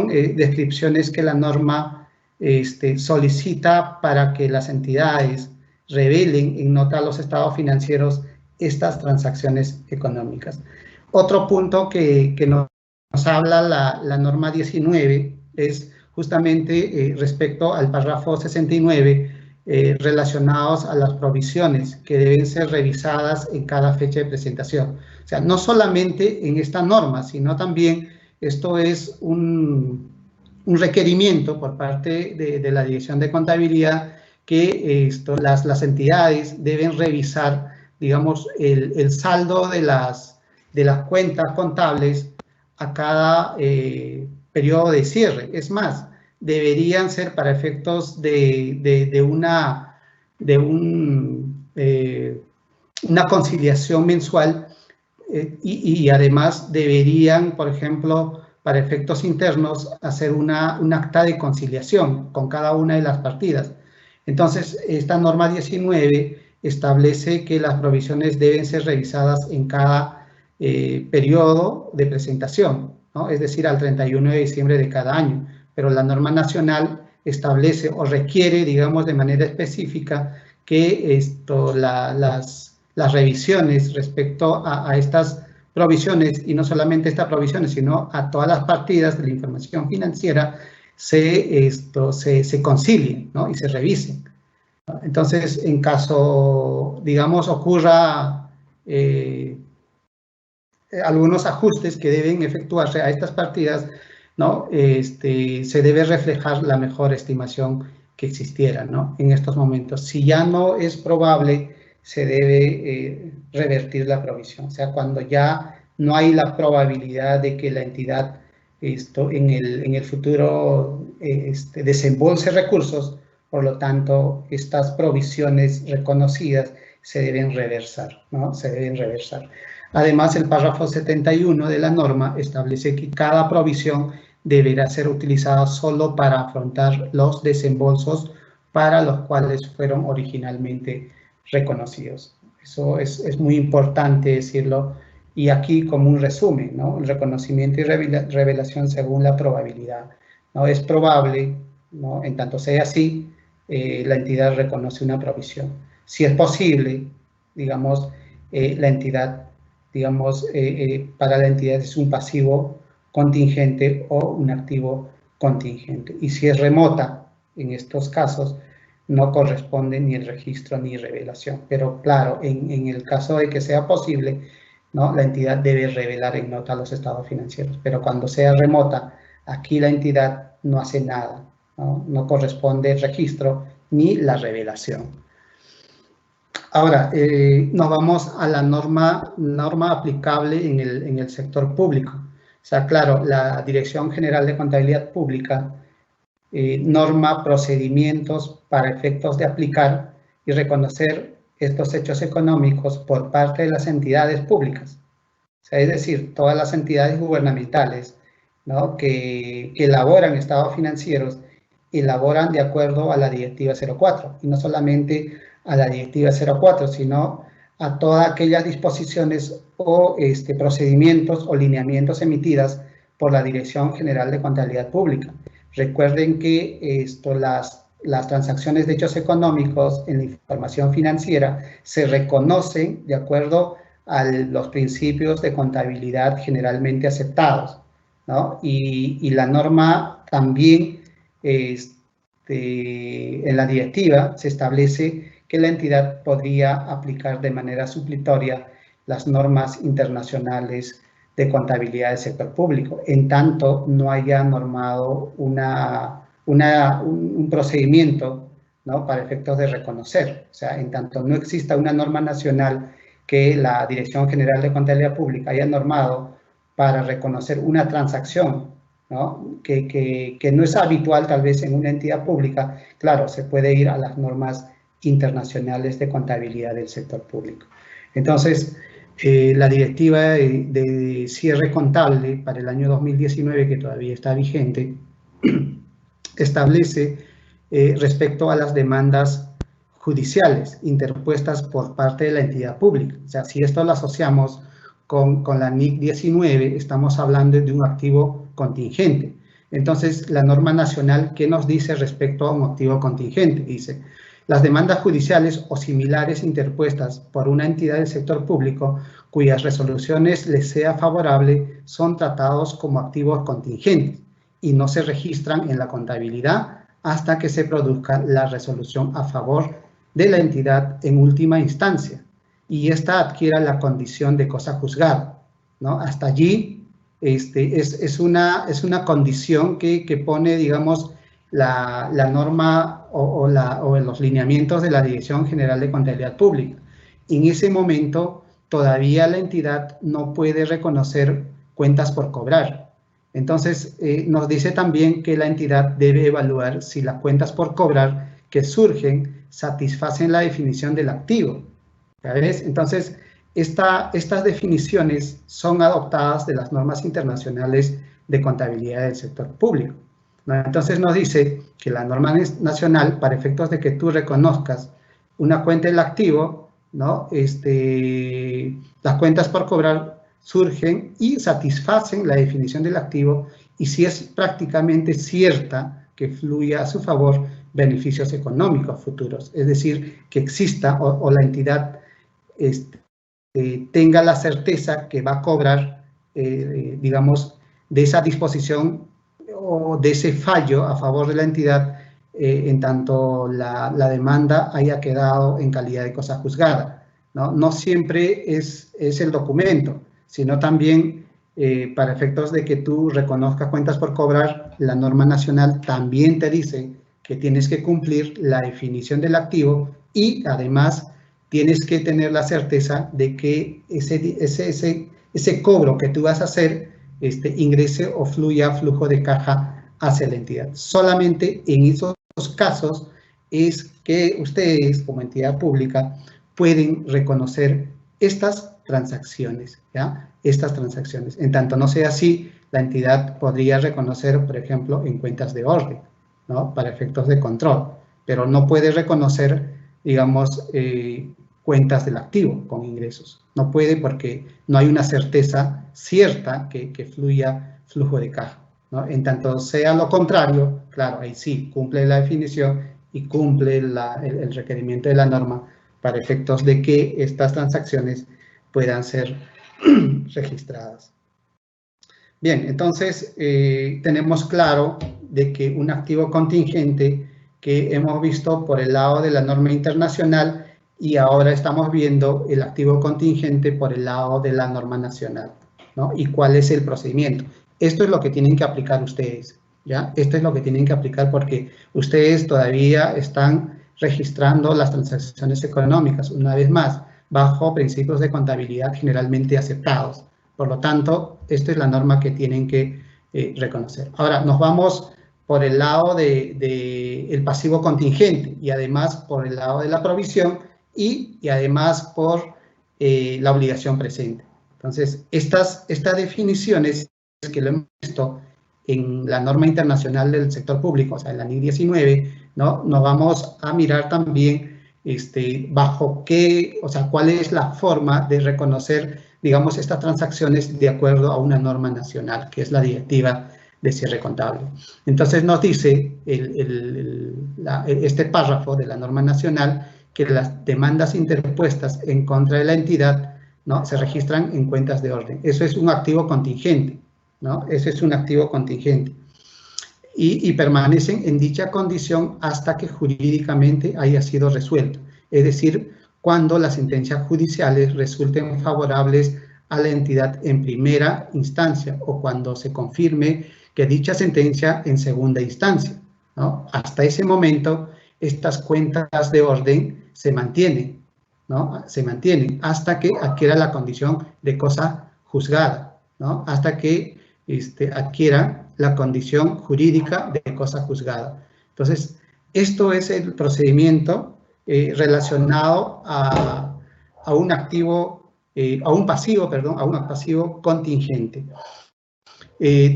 descripciones que la norma solicita para que las entidades revelen en nota a los estados financieros estas transacciones económicas. Otro punto que nos habla la norma 19 es justamente respecto al párrafo 69, relacionados a las provisiones que deben ser revisadas en cada fecha de presentación. O sea, no solamente en esta norma, sino también esto es un requerimiento por parte de la Dirección de Contabilidad que las entidades deben revisar, digamos, el saldo de las cuentas contables a cada periodo de cierre. Es más, deberían ser para efectos de una conciliación mensual y además deberían, por ejemplo, para efectos internos, hacer un acta de conciliación con cada una de las partidas. Entonces, esta norma 19 establece que las provisiones deben ser revisadas en cada periodo de presentación, ¿no? Es decir, al 31 de diciembre de cada año. Pero la norma nacional establece o requiere, digamos, de manera específica que las revisiones respecto a estas provisiones, y no solamente estas provisiones, sino a todas las partidas de la información financiera, se concilien, ¿no? Y se revisen. Entonces, en caso, digamos, ocurra algunos ajustes que deben efectuarse a estas partidas, ¿no? Se debe reflejar la mejor estimación que existiera, ¿no? En estos momentos. Si ya no es probable, se debe revertir la provisión. O sea, cuando ya no hay la probabilidad de que la entidad en el futuro desembolse recursos, por lo tanto, estas provisiones reconocidas se deben reversar, ¿no? Se deben reversar. Además, el párrafo 71 de la norma establece que cada provisión deberá ser utilizada solo para afrontar los desembolsos para los cuales fueron originalmente reconocidos. Eso es muy importante decirlo. Y aquí como un resumen, ¿no? El reconocimiento y revelación según la probabilidad, ¿no? Es probable, ¿no? En tanto sea así, la entidad reconoce una provisión. Si es posible, digamos, la entidad, digamos, para la entidad es un pasivo contingente o un activo contingente. Y si es remota, en estos casos, no corresponde ni el registro ni revelación. Pero claro, en el caso de que sea posible, ¿no? La entidad debe revelar en nota los estados financieros. Pero cuando sea remota, aquí la entidad no hace nada, ¿no? No corresponde el registro ni la revelación. Ahora, nos vamos a la norma aplicable en el sector público. O sea, claro, la Dirección General de Contabilidad Pública norma procedimientos para efectos de aplicar y reconocer estos hechos económicos por parte de las entidades públicas. O sea, es decir, todas las entidades gubernamentales, ¿no? que elaboran estados financieros, elaboran de acuerdo a la Directiva 04, y no solamente a la Directiva 04, sino a todas aquellas disposiciones o procedimientos o lineamientos emitidas por la Dirección General de Contabilidad Pública. Recuerden que las transacciones de hechos económicos en la información financiera se reconocen de acuerdo a los principios de contabilidad generalmente aceptados, ¿no? Y la norma también, en la directiva, se establece que la entidad podría aplicar de manera supletoria las normas internacionales de contabilidad del sector público, en tanto no haya normado una un procedimiento, ¿no?, para efectos de reconocer. O sea, en tanto no exista una norma nacional que la Dirección General de Contabilidad Pública haya normado para reconocer una transacción, ¿no?, que no es habitual tal vez en una entidad pública, claro, se puede ir a las normas internacionales de contabilidad del sector público. Entonces, la directiva de cierre contable para el año 2019, que todavía está vigente, establece respecto a las demandas judiciales interpuestas por parte de la entidad pública. O sea, si esto lo asociamos con la NIC 19, estamos hablando de un activo contingente. Entonces, la norma nacional, ¿qué nos dice respecto a un activo contingente? Dice, las demandas judiciales o similares interpuestas por una entidad del sector público cuyas resoluciones les sea favorable son tratados como activos contingentes y no se registran en la contabilidad hasta que se produzca la resolución a favor de la entidad en última instancia y ésta adquiera la condición de cosa juzgada, ¿no? Hasta allí es una condición que pone, digamos, la norma o los lineamientos de la Dirección General de Contabilidad Pública. En ese momento todavía la entidad no puede reconocer cuentas por cobrar. Entonces, nos dice también que la entidad debe evaluar si las cuentas por cobrar que surgen satisfacen la definición del activo. ¿Sabes? Entonces, estas definiciones son adoptadas de las normas internacionales de contabilidad del sector público, ¿no? Entonces, nos dice que la norma nacional, para efectos de que tú reconozcas una cuenta del activo, ¿no?, las cuentas por cobrar surgen y satisfacen la definición del activo y si es prácticamente cierta que fluya a su favor beneficios económicos futuros, es decir, que exista o la entidad tenga la certeza que va a cobrar, digamos, de esa disposición o de ese fallo a favor de la entidad en tanto la demanda haya quedado en calidad de cosa juzgada, ¿no? No siempre es el documento, sino también para efectos de que tú reconozcas cuentas por cobrar, la norma nacional también te dice que tienes que cumplir la definición del activo y además tienes que tener la certeza de que ese cobro que tú vas a hacer ingrese o fluya flujo de caja hacia la entidad. Solamente en esos casos es que ustedes como entidad pública pueden reconocer estas transacciones, ¿ya? Estas transacciones. En tanto no sea así, la entidad podría reconocer, por ejemplo, en cuentas de orden, ¿no?, para efectos de control, pero no puede reconocer, digamos, cuentas del activo con ingresos. No puede porque no hay una certeza cierta que fluya flujo de caja, ¿no? En tanto sea lo contrario, claro, ahí sí, cumple la definición y cumple el requerimiento de la norma para efectos de que estas transacciones puedan ser registradas. Bien, entonces tenemos claro de que un activo contingente que hemos visto por el lado de la norma internacional y ahora estamos viendo el activo contingente por el lado de la norma nacional, ¿no? ¿Y cuál es el procedimiento? Esto es lo que tienen que aplicar ustedes, ¿ya? Esto es lo que tienen que aplicar porque ustedes todavía están registrando las transacciones económicas, una vez más, bajo principios de contabilidad generalmente aceptados. Por lo tanto, esta es la norma que tienen que reconocer. Ahora, nos vamos por el lado del pasivo contingente y además por el lado de la provisión y además por la obligación presente. Entonces, estas definiciones que lo hemos visto en la norma internacional del sector público, o sea, en la NIC 19, ¿no?, nos vamos a mirar también bajo qué, o sea, cuál es la forma de reconocer, digamos, estas transacciones de acuerdo a una norma nacional, que es la directiva de cierre contable. Entonces nos dice este párrafo de la norma nacional que las demandas interpuestas en contra de la entidad, ¿no?, se registran en cuentas de orden. Eso es un activo contingente, ¿no? Eso es un activo contingente. Y permanecen en dicha condición hasta que jurídicamente haya sido resuelto. Es decir, cuando las sentencias judiciales resulten favorables a la entidad en primera instancia o cuando se confirme que dicha sentencia en segunda instancia, ¿no? Hasta ese momento, estas cuentas de orden se mantienen, ¿no? Se mantienen hasta que adquiera la condición de cosa juzgada, ¿no? Hasta que adquiera la condición jurídica de cosa juzgada. Entonces, esto es el procedimiento relacionado a un activo, a un pasivo contingente.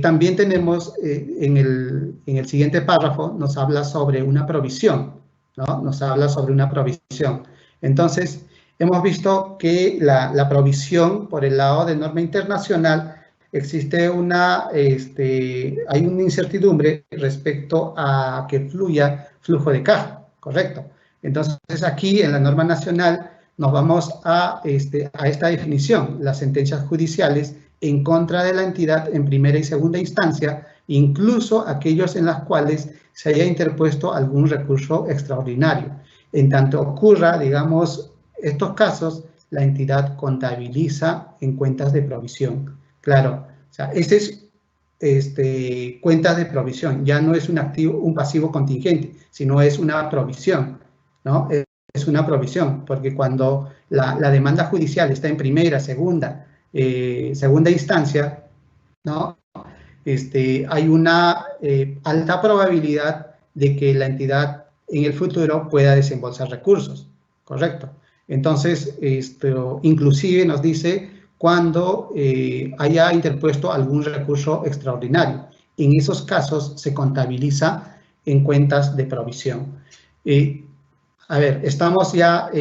También tenemos en el siguiente párrafo, nos habla sobre una provisión, ¿no? Nos habla sobre una provisión. Entonces, hemos visto que la provisión, por el lado de norma internacional, existe hay una incertidumbre respecto a que fluya flujo de caja, ¿correcto? Entonces, aquí en la norma nacional nos vamos a esta definición, las sentencias judiciales en contra de la entidad en primera y segunda instancia, incluso aquellos en las cuales se haya interpuesto algún recurso extraordinario. En tanto ocurra, digamos, estos casos, la entidad contabiliza en cuentas de provisión. Claro, o sea, ese es cuentas de provisión, ya no es un pasivo contingente, sino es una provisión, ¿no? Es una provisión, porque cuando la demanda judicial está en primera, segunda instancia, ¿no? Hay una alta probabilidad de que la entidad en el futuro pueda desembolsar recursos, ¿correcto? Entonces, inclusive nos dice cuando haya interpuesto algún recurso extraordinario. En esos casos se contabiliza en cuentas de provisión. A ver, estamos ya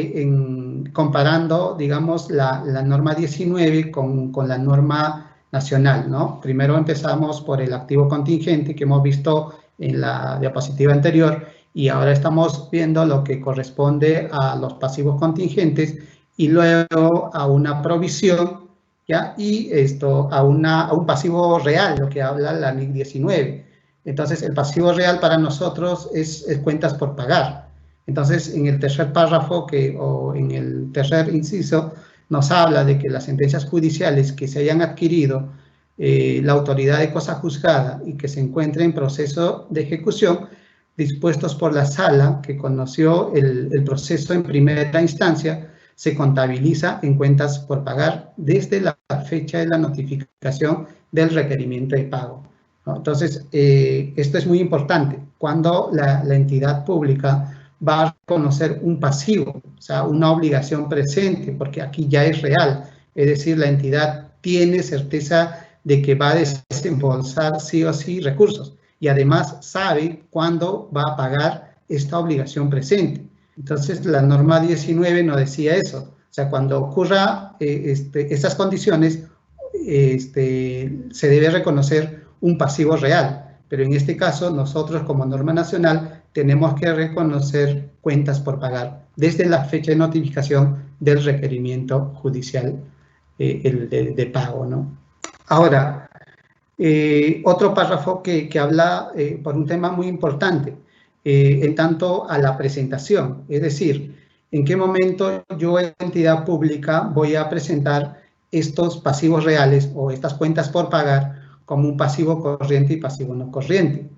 comparando, digamos, la norma 19 con la norma nacional, ¿no? Primero empezamos por el activo contingente que hemos visto en la diapositiva anterior y ahora estamos viendo lo que corresponde a los pasivos contingentes y luego a una provisión, ¿ya? Y a un pasivo real, lo que habla la NIC 19. Entonces, el pasivo real para nosotros es cuentas por pagar. Entonces, en el tercer párrafo o en el tercer inciso, nos habla de que las sentencias judiciales que se hayan adquirido la autoridad de cosa juzgada y que se encuentre en proceso de ejecución, dispuestos por la sala que conoció el proceso en primera instancia, se contabiliza en cuentas por pagar desde la fecha de la notificación del requerimiento de pago, ¿no? Entonces, esto es muy importante. Cuando la entidad pública va a reconocer un pasivo, o sea, una obligación presente, porque aquí ya es real, es decir, la entidad tiene certeza de que va a desembolsar sí o sí recursos y además sabe cuándo va a pagar esta obligación presente. Entonces, la norma 19 no decía eso, o sea, cuando ocurra estas condiciones, se debe reconocer un pasivo real, pero en este caso, nosotros como norma nacional tenemos que reconocer cuentas por pagar desde la fecha de notificación del requerimiento judicial de pago, ¿no? Ahora, otro párrafo que habla por un tema muy importante, en tanto a la presentación, es decir, en qué momento yo, entidad pública, voy a presentar estos pasivos reales o estas cuentas por pagar como un pasivo corriente y pasivo no corriente.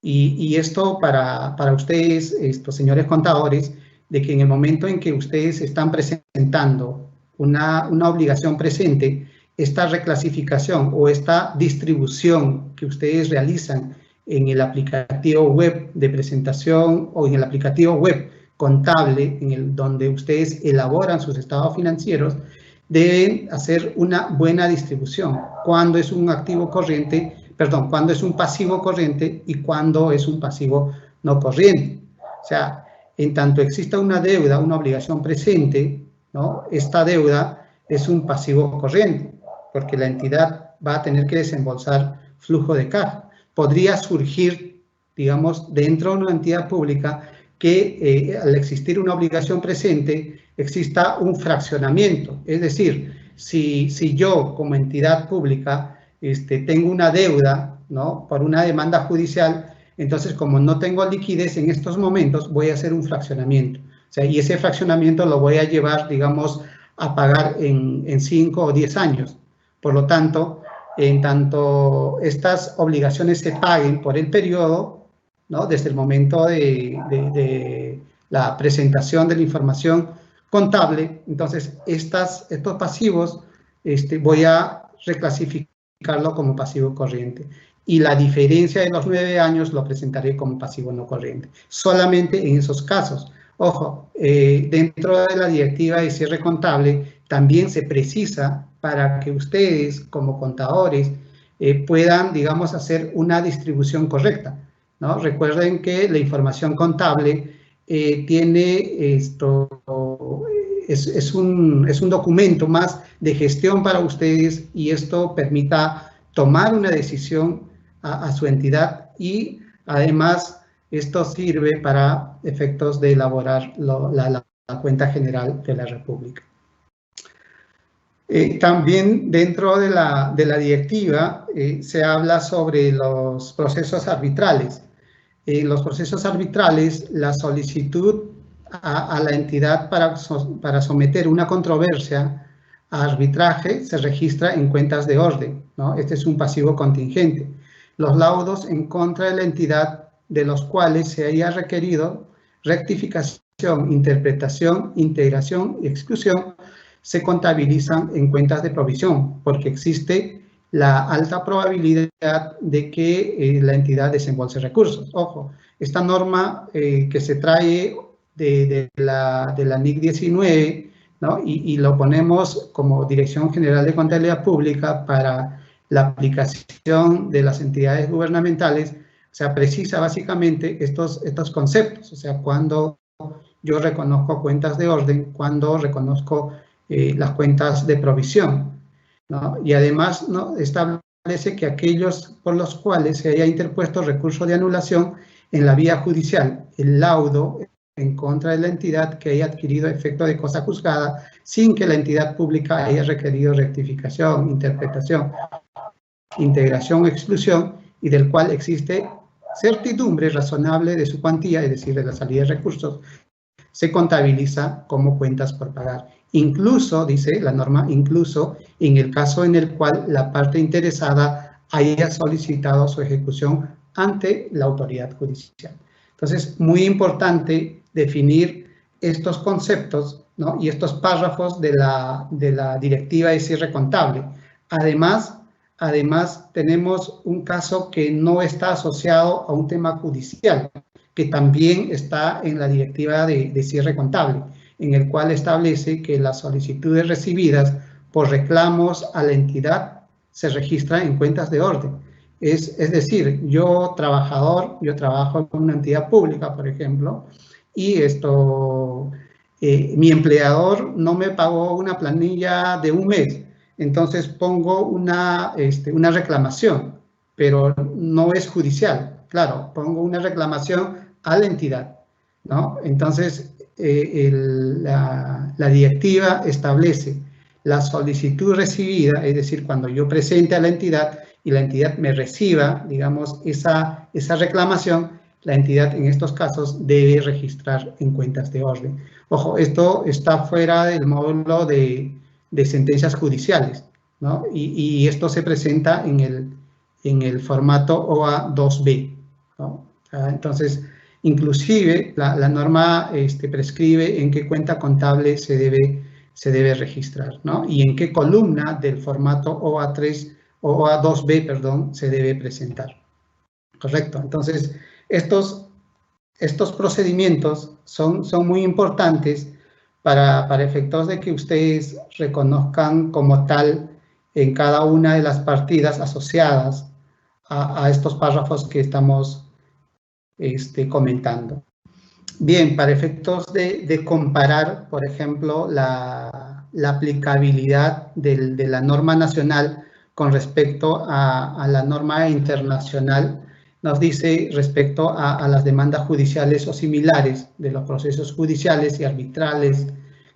Y esto para ustedes, estos señores contadores, de que en el momento en que ustedes están presentando una obligación presente, esta reclasificación o esta distribución que ustedes realizan en el aplicativo web de presentación o en el aplicativo web contable, donde ustedes elaboran sus estados financieros, deben hacer una buena distribución. Cuando es un activo corriente, perdón, cuando es un pasivo corriente y cuando es un pasivo no corriente. O sea, en tanto exista una deuda, una obligación presente, ¿no? Esta deuda es un pasivo corriente, porque la entidad va a tener que desembolsar flujo de caja. Podría surgir, digamos, dentro de una entidad pública que al existir una obligación presente exista un fraccionamiento. Es decir, si yo como entidad pública tengo una deuda, ¿no?, por una demanda judicial, entonces como no tengo liquidez en estos momentos, voy a hacer un fraccionamiento. O sea, y ese fraccionamiento lo voy a llevar, digamos, a pagar en 5 o 10 años. Por lo tanto, en tanto estas obligaciones se paguen por el periodo, ¿no? Desde el momento de la presentación de la información contable. Entonces, estos pasivos voy a reclasificarlo como pasivo corriente. Y la diferencia de los 9 años lo presentaré como pasivo no corriente. Solamente en esos casos. Ojo, dentro de la directiva de cierre contable también se precisa para que ustedes como contadores puedan, digamos, hacer una distribución correcta, ¿no? Recuerden que la información contable tiene es un documento más de gestión para ustedes y esto permita tomar una decisión a su entidad y además esto sirve para efectos de elaborar la cuenta general de la República. También dentro de la directiva se habla sobre los procesos arbitrales. En los procesos arbitrales, la solicitud a la entidad para someter una controversia a arbitraje se registra en cuentas de orden, ¿no? Este es un pasivo contingente. Los laudos en contra de la entidad de los cuales se haya requerido rectificación, interpretación, integración y exclusión se contabilizan en cuentas de provisión, porque existe la alta probabilidad de que la entidad desembolse recursos. Ojo, esta norma que se trae de la NIC 19, ¿no? y lo ponemos como Dirección General de Contabilidad Pública para la aplicación de las entidades gubernamentales, o sea, precisa básicamente estos conceptos, o sea, cuando yo reconozco cuentas de orden, cuando reconozco las cuentas de provisión, ¿no? Y además, ¿no?, establece que aquellos por los cuales se haya interpuesto recurso de anulación en la vía judicial, el laudo en contra de la entidad que haya adquirido efecto de cosa juzgada sin que la entidad pública haya requerido rectificación, interpretación, integración o exclusión y del cual existe certidumbre razonable de su cuantía, es decir, de la salida de recursos, se contabiliza como cuentas por pagar. Incluso, dice la norma, incluso en el caso en el cual la parte interesada haya solicitado su ejecución ante la autoridad judicial. Entonces, muy importante definir estos conceptos, ¿no?, y estos párrafos de la directiva de cierre contable. Además, tenemos un caso que no está asociado a un tema judicial, que también está en la directiva de cierre contable, en el cual establece que las solicitudes recibidas por reclamos a la entidad se registran en cuentas de orden. Es decir, yo trabajo en una entidad pública, por ejemplo, y mi empleador no me pagó una planilla de un mes, entonces pongo una reclamación, pero no es judicial. Claro, pongo una reclamación a la entidad, ¿no? Entonces, la directiva establece la solicitud recibida, es decir, cuando yo presente a la entidad y la entidad me reciba, digamos, esa reclamación, la entidad en estos casos debe registrar en cuentas de orden. Ojo, esto está fuera del módulo de sentencias judiciales, ¿no? Y esto se presenta en el formato OA 2B, ¿no? Entonces, inclusive la norma prescribe en qué cuenta contable se debe registrar, ¿no? Y en qué columna del formato OA3 o OA2B, perdón, se debe presentar. Correcto. Entonces, estos procedimientos son muy importantes para efectos de que ustedes reconozcan como tal en cada una de las partidas asociadas a estos párrafos que estamos comentando. Bien, para efectos de comparar, por ejemplo, la aplicabilidad de la norma nacional con respecto a la norma internacional, nos dice respecto a las demandas judiciales o similares de los procesos judiciales y arbitrales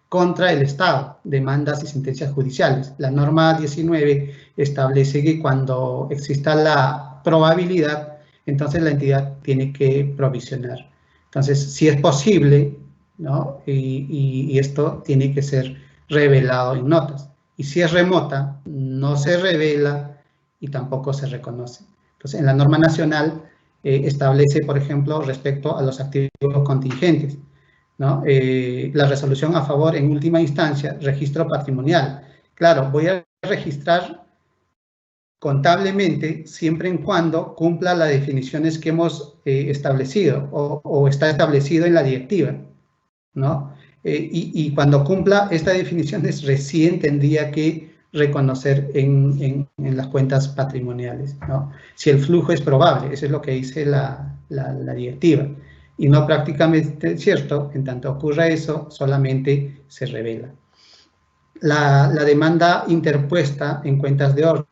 contra el Estado, demandas y sentencias judiciales. La norma 19 establece que cuando exista la probabilidad, entonces la entidad tiene que provisionar. Entonces, si es posible, ¿no?, y esto tiene que ser revelado en notas. Y si es remota, no se revela y tampoco se reconoce. Entonces, en la norma nacional, establece, por ejemplo, respecto a los activos contingentes, ¿no? La resolución a favor, en última instancia, registro patrimonial. Claro, voy a registrar contablemente siempre en cuando cumpla las definiciones que hemos establecido o está establecido en la directiva, ¿no? Y cuando cumpla estas definiciones, recién tendría que reconocer en las cuentas patrimoniales, ¿no? Si el flujo es probable, eso es lo que dice la directiva. Y no prácticamente cierto, en tanto ocurra eso, solamente se revela. La demanda interpuesta en cuentas de orden,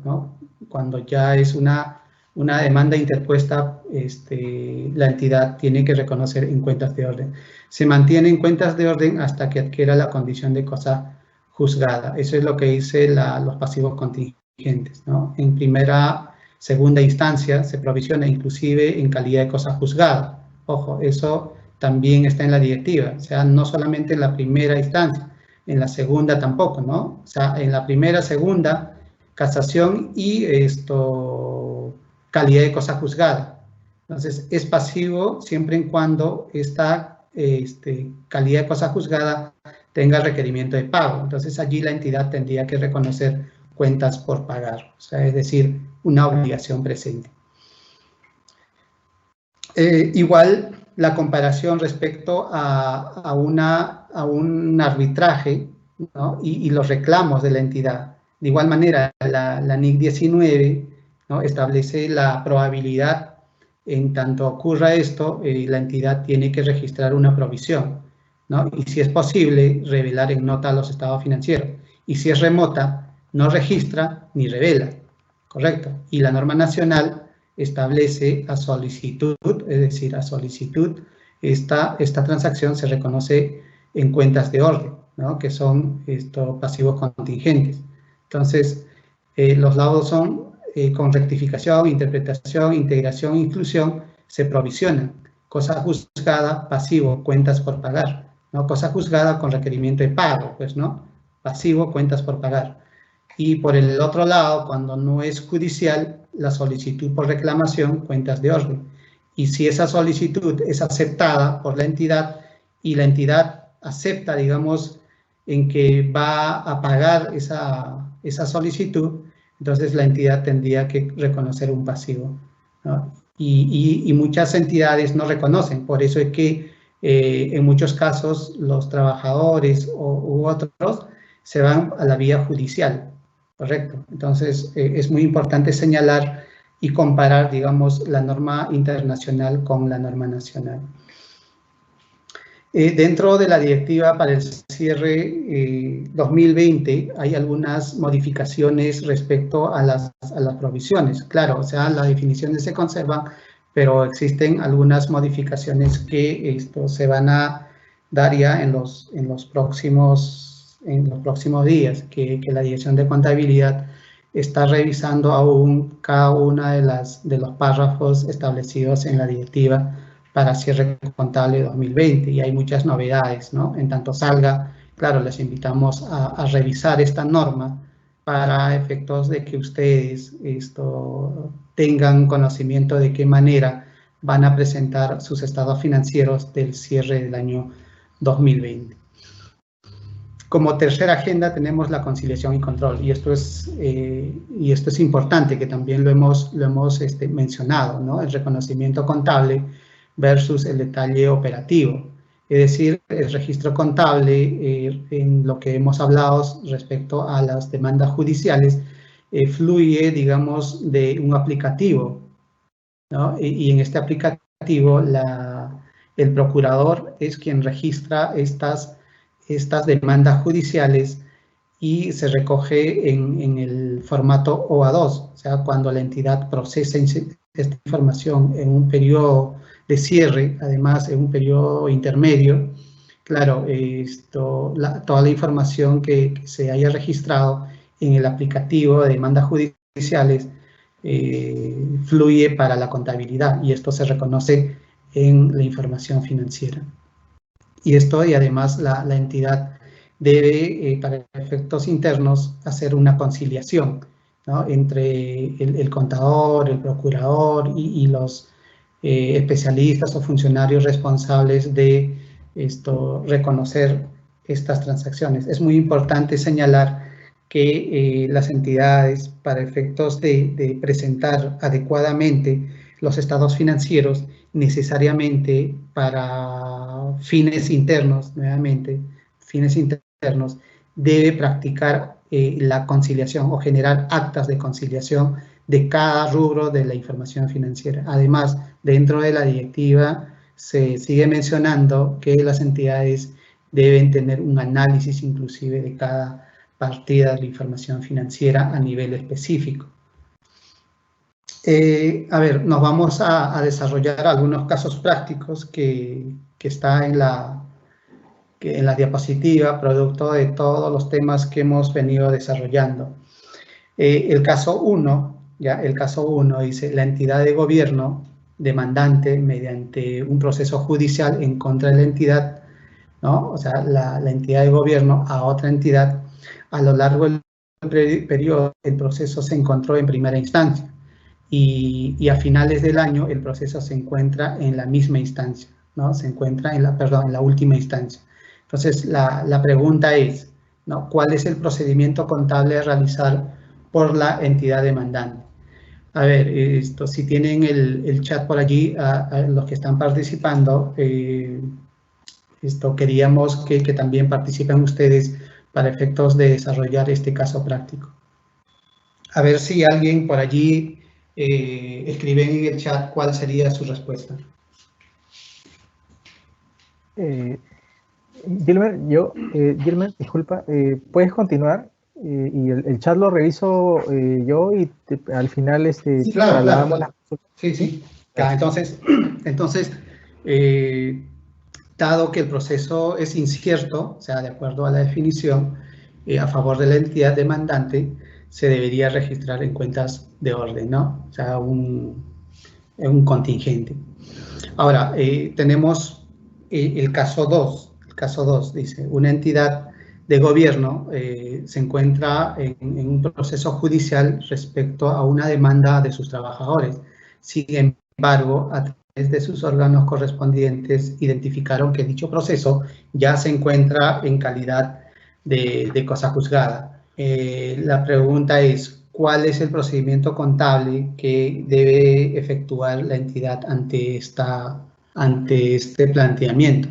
¿no? Cuando ya es una demanda interpuesta, la entidad tiene que reconocer en cuentas de orden. Se mantiene en cuentas de orden hasta que adquiera la condición de cosa juzgada. Eso es lo que dice los pasivos contingentes, ¿no? En primera, segunda instancia se provisiona inclusive en calidad de cosa juzgada. Ojo, eso también está en la directiva, o sea, no solamente en la primera instancia, en la segunda tampoco, ¿no? O sea, en la primera, segunda, casación y calidad de cosa juzgada. Entonces, es pasivo siempre en cuando esta calidad de cosa juzgada tenga requerimiento de pago. Entonces, allí la entidad tendría que reconocer cuentas por pagar, o sea, es decir, una obligación presente. Igual, la comparación respecto a un arbitraje, ¿no? y los reclamos de la entidad. De igual manera, la NIC 19, ¿no? establece la probabilidad, en tanto ocurra esto, la entidad tiene que registrar una provisión, ¿no? Y si es posible, revelar en nota los estados financieros. Y si es remota, no registra ni revela, ¿correcto? Y la norma nacional establece a solicitud, es decir, a solicitud, esta transacción se reconoce en cuentas de orden, ¿no? Que son pasivos contingentes. Entonces, los laudos son con rectificación, interpretación, integración, inclusión, se provisionan. Cosa juzgada, pasivo, cuentas por pagar, ¿no? Cosa juzgada con requerimiento de pago, pues, ¿no? Pasivo, cuentas por pagar. Y por el otro lado, cuando no es judicial, la solicitud por reclamación, cuentas de orden. Y si esa solicitud es aceptada por la entidad y la entidad acepta, digamos, en que va a pagar esa solicitud, entonces la entidad tendría que reconocer un pasivo, ¿no? Y muchas entidades no reconocen, por eso es que en muchos casos los trabajadores u otros se van a la vía judicial, ¿correcto? Entonces es muy importante señalar y comparar, digamos, la norma internacional con la norma nacional. Dentro de la directiva para el cierre 2020 hay algunas modificaciones respecto a las provisiones. Claro, o sea, las definiciones se conservan, pero existen algunas modificaciones que se van a dar ya en los próximos días, que la Dirección de Contabilidad está revisando aún cada una de los párrafos establecidos en la directiva para cierre contable 2020, y hay muchas novedades, ¿no? En tanto salga, claro, les invitamos a revisar esta norma para efectos de que ustedes tengan conocimiento de qué manera van a presentar sus estados financieros del cierre del año 2020. Como tercera agenda tenemos la conciliación y control, y esto es importante, que también lo hemos mencionado, ¿no? El reconocimiento contable versus el detalle operativo. Es decir, el registro contable, en lo que hemos hablado respecto a las demandas judiciales, fluye, digamos, de un aplicativo, ¿no? Y en este aplicativo, el procurador es quien registra estas demandas judiciales y se recoge en el formato OA2, o sea, cuando la entidad procesa esta información en un periodo de cierre, además en un periodo intermedio, claro, toda la información que se haya registrado en el aplicativo de demandas judiciales fluye para la contabilidad, y esto se reconoce en la información financiera. Y además la entidad debe, para efectos internos, hacer una conciliación, ¿no? Entre el contador, el procurador y los especialistas o funcionarios responsables de reconocer estas transacciones. Es muy importante señalar que las entidades, para efectos de presentar adecuadamente los estados financieros, necesariamente para fines internos, nuevamente, fines internos, debe practicar la conciliación o generar actas de conciliación de cada rubro de la información financiera. Además, dentro de la directiva se sigue mencionando que las entidades deben tener un análisis inclusive de cada partida de la información financiera a nivel específico. A ver, nos vamos a desarrollar algunos casos prácticos que está en la diapositiva, producto de todos los temas que hemos venido desarrollando. El caso 1, el caso 1 dice, la entidad de gobierno demandante mediante un proceso judicial en contra de la entidad, ¿no? O sea, la entidad de gobierno a otra entidad, a lo largo del periodo el proceso se encontró en primera instancia y a finales del año el proceso se encuentra en la misma instancia, ¿no? Se encuentra en la última instancia. Entonces, la pregunta es, ¿no? ¿Cuál es el procedimiento contable a realizar por la entidad demandante? A ver, si tienen el chat por allí, a los que están participando, queríamos que también participen ustedes para efectos de desarrollar este caso práctico. A ver si alguien por allí escribe en el chat cuál sería su respuesta. Gilmer, Gilmer, disculpa, ¿puedes continuar? Y el chat lo reviso yo y al final sí, claro, claro. Sí, sí. Ya, entonces dado que el proceso es incierto, o sea, de acuerdo a la definición, a favor de la entidad demandante, se debería registrar en cuentas de orden, ¿no? O sea, un contingente. Ahora, tenemos el caso 2. El caso 2 dice, una entidad de gobierno se encuentra en un proceso judicial respecto a una demanda de sus trabajadores. Sin embargo, a través de sus órganos correspondientes identificaron que dicho proceso ya se encuentra en calidad de cosa juzgada. La pregunta es, ¿cuál es el procedimiento contable que debe efectuar la entidad ante este planteamiento?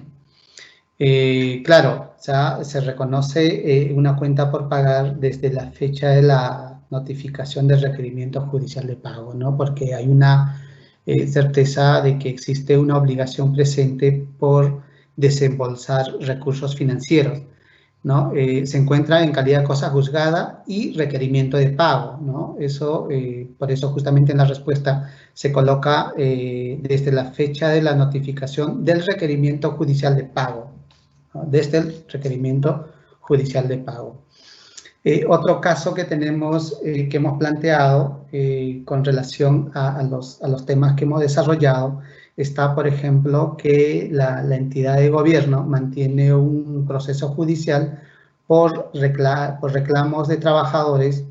Claro, o sea, se reconoce una cuenta por pagar desde la fecha de la notificación del requerimiento judicial de pago, ¿no? Porque hay una certeza de que existe una obligación presente por desembolsar recursos financieros, ¿no? Se encuentra en calidad de cosa juzgada y requerimiento de pago, ¿no? Eso, por eso justamente en la respuesta se coloca desde la fecha de la notificación del requerimiento judicial de pago, ¿no? Desde el requerimiento judicial de pago. Otro caso que tenemos, que hemos planteado con relación a los temas que hemos desarrollado, está, por ejemplo, que la entidad de gobierno mantiene un proceso judicial por reclamos de trabajadores,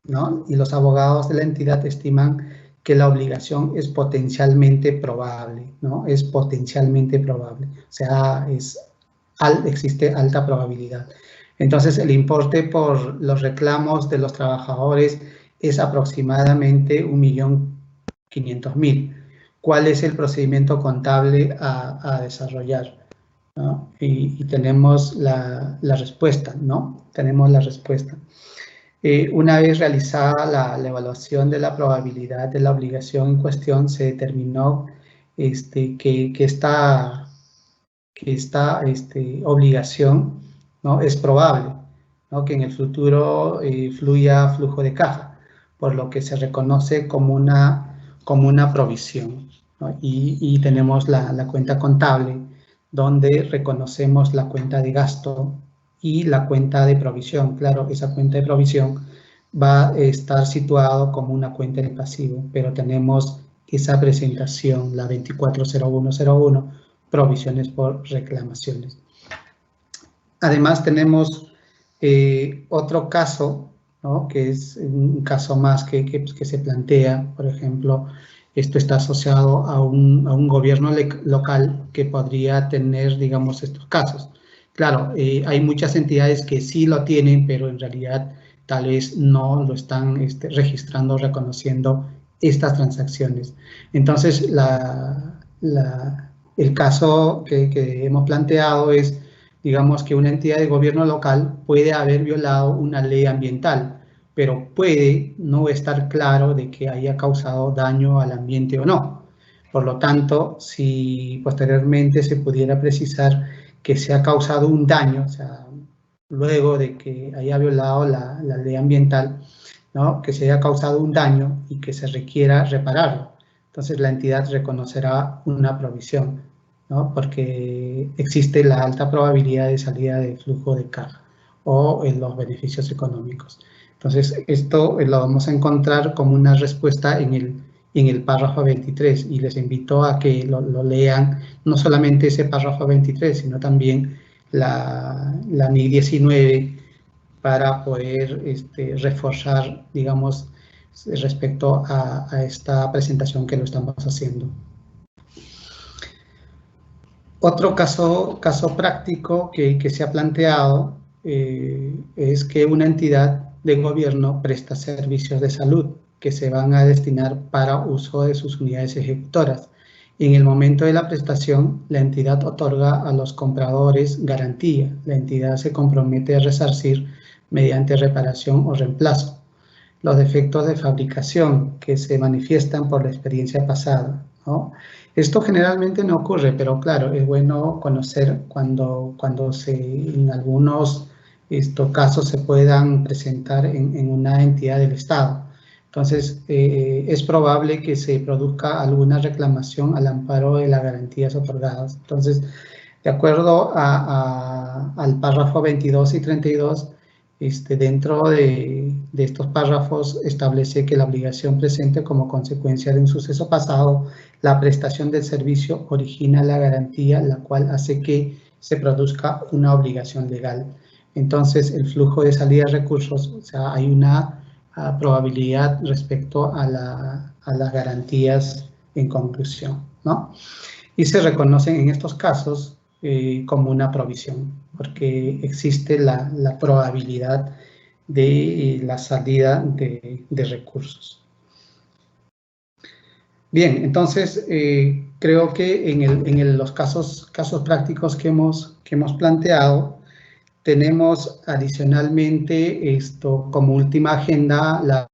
¿no? Y los abogados de la entidad estiman que la obligación es potencialmente probable, ¿no? Es potencialmente probable, o sea, existe alta probabilidad. Entonces, el importe por los reclamos de los trabajadores es aproximadamente 1.500.000. ¿Cuál es el procedimiento contable a desarrollar? ¿No? Y tenemos la respuesta, ¿no? Tenemos la respuesta. Una vez realizada la evaluación de la probabilidad de la obligación en cuestión, se determinó que esta obligación, ¿no? Es probable, ¿no? Que en el futuro fluya flujo de caja, por lo que se reconoce como una provisión, ¿no? Y tenemos la cuenta contable, donde reconocemos la cuenta de gasto y la cuenta de provisión. Claro, esa cuenta de provisión va a estar situado como una cuenta de pasivo, pero tenemos esa presentación, la 240101, provisiones por reclamaciones. Además, tenemos otro caso, ¿no? Que es un caso más que se plantea, por ejemplo, esto está asociado a un gobierno local que podría tener, digamos, estos casos. Claro, hay muchas entidades que sí lo tienen, pero en realidad tal vez no lo están registrando, reconociendo estas transacciones. Entonces, el caso que hemos planteado es, digamos, que una entidad de gobierno local puede haber violado una ley ambiental, pero puede no estar claro de que haya causado daño al ambiente o no. Por lo tanto, si posteriormente se pudiera precisar que se ha causado un daño, o sea, luego de que haya violado la ley ambiental, ¿no? Que se haya causado un daño y que se requiera repararlo. Entonces la entidad reconocerá una provisión, ¿no? Porque existe la alta probabilidad de salida de flujo de caja o en los beneficios económicos. Entonces esto lo vamos a encontrar como una respuesta en el párrafo 23 y les invito a que lo lean, no solamente ese párrafo 23, sino también la NIC 19 para poder reforzar, digamos, respecto a esta presentación que lo estamos haciendo. Otro caso práctico que se ha planteado es que una entidad de gobierno presta servicios de salud que se van a destinar para uso de sus unidades ejecutoras. En el momento de la prestación, la entidad otorga a los compradores garantía. La entidad se compromete a resarcir mediante reparación o reemplazo los defectos de fabricación que se manifiestan por la experiencia pasada, ¿no? Esto generalmente no ocurre, pero claro, es bueno conocer cuando en algunos casos se puedan presentar en una entidad del Estado. Entonces, es probable que se produzca alguna reclamación al amparo de las garantías otorgadas. Entonces, de acuerdo al párrafo 22 y 32, dentro de estos párrafos establece que la obligación presente como consecuencia de un suceso pasado, la prestación del servicio origina la garantía, la cual hace que se produzca una obligación legal. Entonces, el flujo de salida de recursos, o sea, hay una probabilidad respecto a las garantías en conclusión, ¿no? Y se reconocen en estos casos como una provisión, porque existe la probabilidad de la salida de recursos. Bien, entonces creo que en los casos prácticos que hemos planteado, tenemos adicionalmente como última agenda las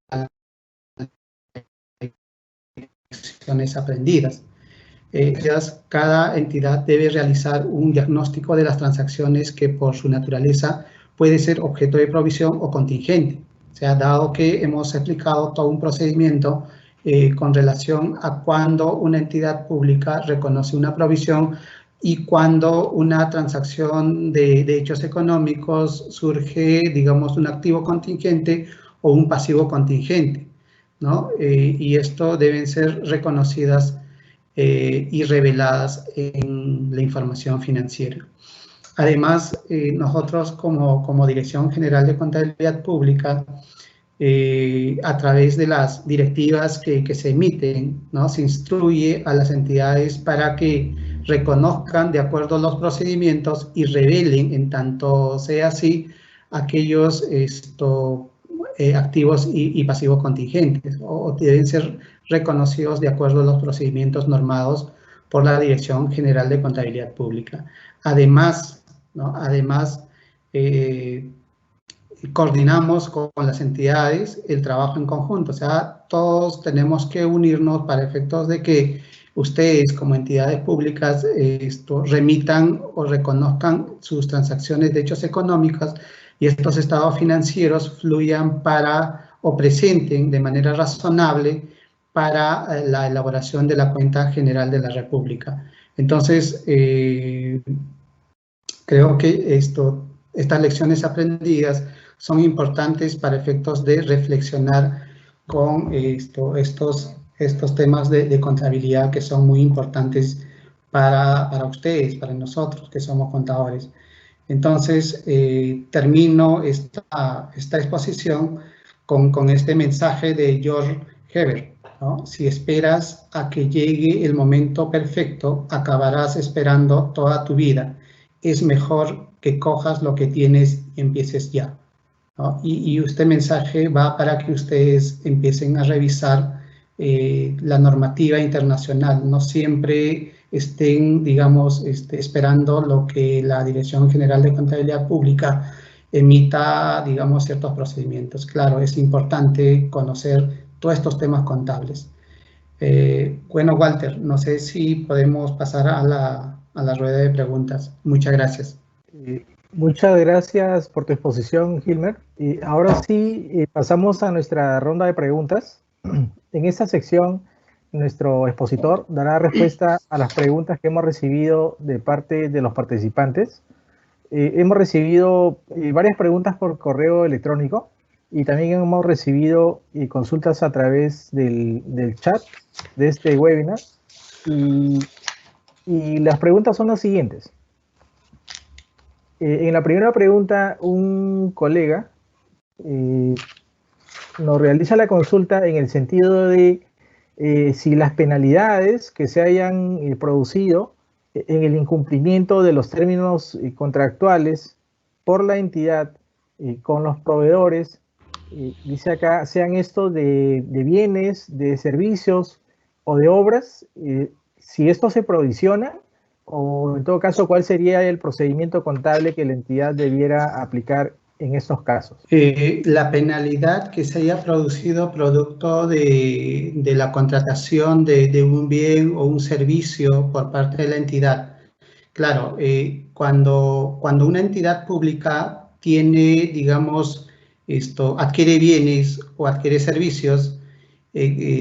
lecciones aprendidas. Cada entidad debe realizar un diagnóstico de las transacciones que por su naturaleza puede ser objeto de provisión o contingente. O sea, dado que hemos explicado todo un procedimiento con relación a cuando una entidad pública reconoce una provisión y cuando una transacción de hechos económicos surge, digamos, un activo contingente o un pasivo contingente, ¿no? Y esto deben ser reconocidas y reveladas en la información financiera. Además, nosotros como Dirección General de Contabilidad Pública, a través de las directivas que se emiten, ¿no? Se instruye a las entidades para que reconozcan de acuerdo a los procedimientos y revelen, en tanto sea así, aquellos activos y pasivos contingentes, o deben ser reconocidos de acuerdo a los procedimientos normados por la Dirección General de Contabilidad Pública. Además, ¿no? Coordinamos con las entidades el trabajo en conjunto, o sea, todos tenemos que unirnos para efectos de que ustedes como entidades públicas remitan o reconozcan sus transacciones de hechos económicos y estos estados financieros fluyan o presenten de manera razonable para la elaboración de la cuenta general de la República. Entonces, creo que estas lecciones aprendidas son importantes para efectos de reflexionar con estos temas de contabilidad que son muy importantes para ustedes, para nosotros que somos contadores. Entonces, termino esta exposición con este mensaje de George Herbert, ¿no? Si esperas a que llegue el momento perfecto, acabarás esperando toda tu vida. Es mejor que cojas lo que tienes y empieces ya, ¿no? Y este mensaje va para que ustedes empiecen a revisar la normativa internacional. No siempre estén, digamos, esperando lo que la Dirección General de Contabilidad Pública emita, digamos, ciertos procedimientos. Claro, es importante conocer todos estos temas contables. Bueno, Walter, no sé si podemos pasar a la rueda de preguntas. Muchas gracias. Muchas gracias por tu exposición, Gilmer. Y ahora sí, pasamos a nuestra ronda de preguntas. En esta sección, nuestro expositor dará respuesta a las preguntas que hemos recibido de parte de los participantes. Hemos recibido varias preguntas por correo electrónico y también hemos recibido consultas a través del chat de este webinar. Y las preguntas son las siguientes. En la primera pregunta, un colega nos realiza la consulta en el sentido de si las penalidades que se hayan producido en el incumplimiento de los términos contractuales por la entidad con los proveedores, dice acá, sean estos de bienes, de servicios o de obras, si esto se provisiona, o en todo caso, ¿cuál sería el procedimiento contable que la entidad debiera aplicar en estos casos? La penalidad que se haya producido producto de la contratación de un bien o un servicio por parte de la entidad. Claro, cuando una entidad pública tiene, digamos, adquiere bienes o adquiere servicios,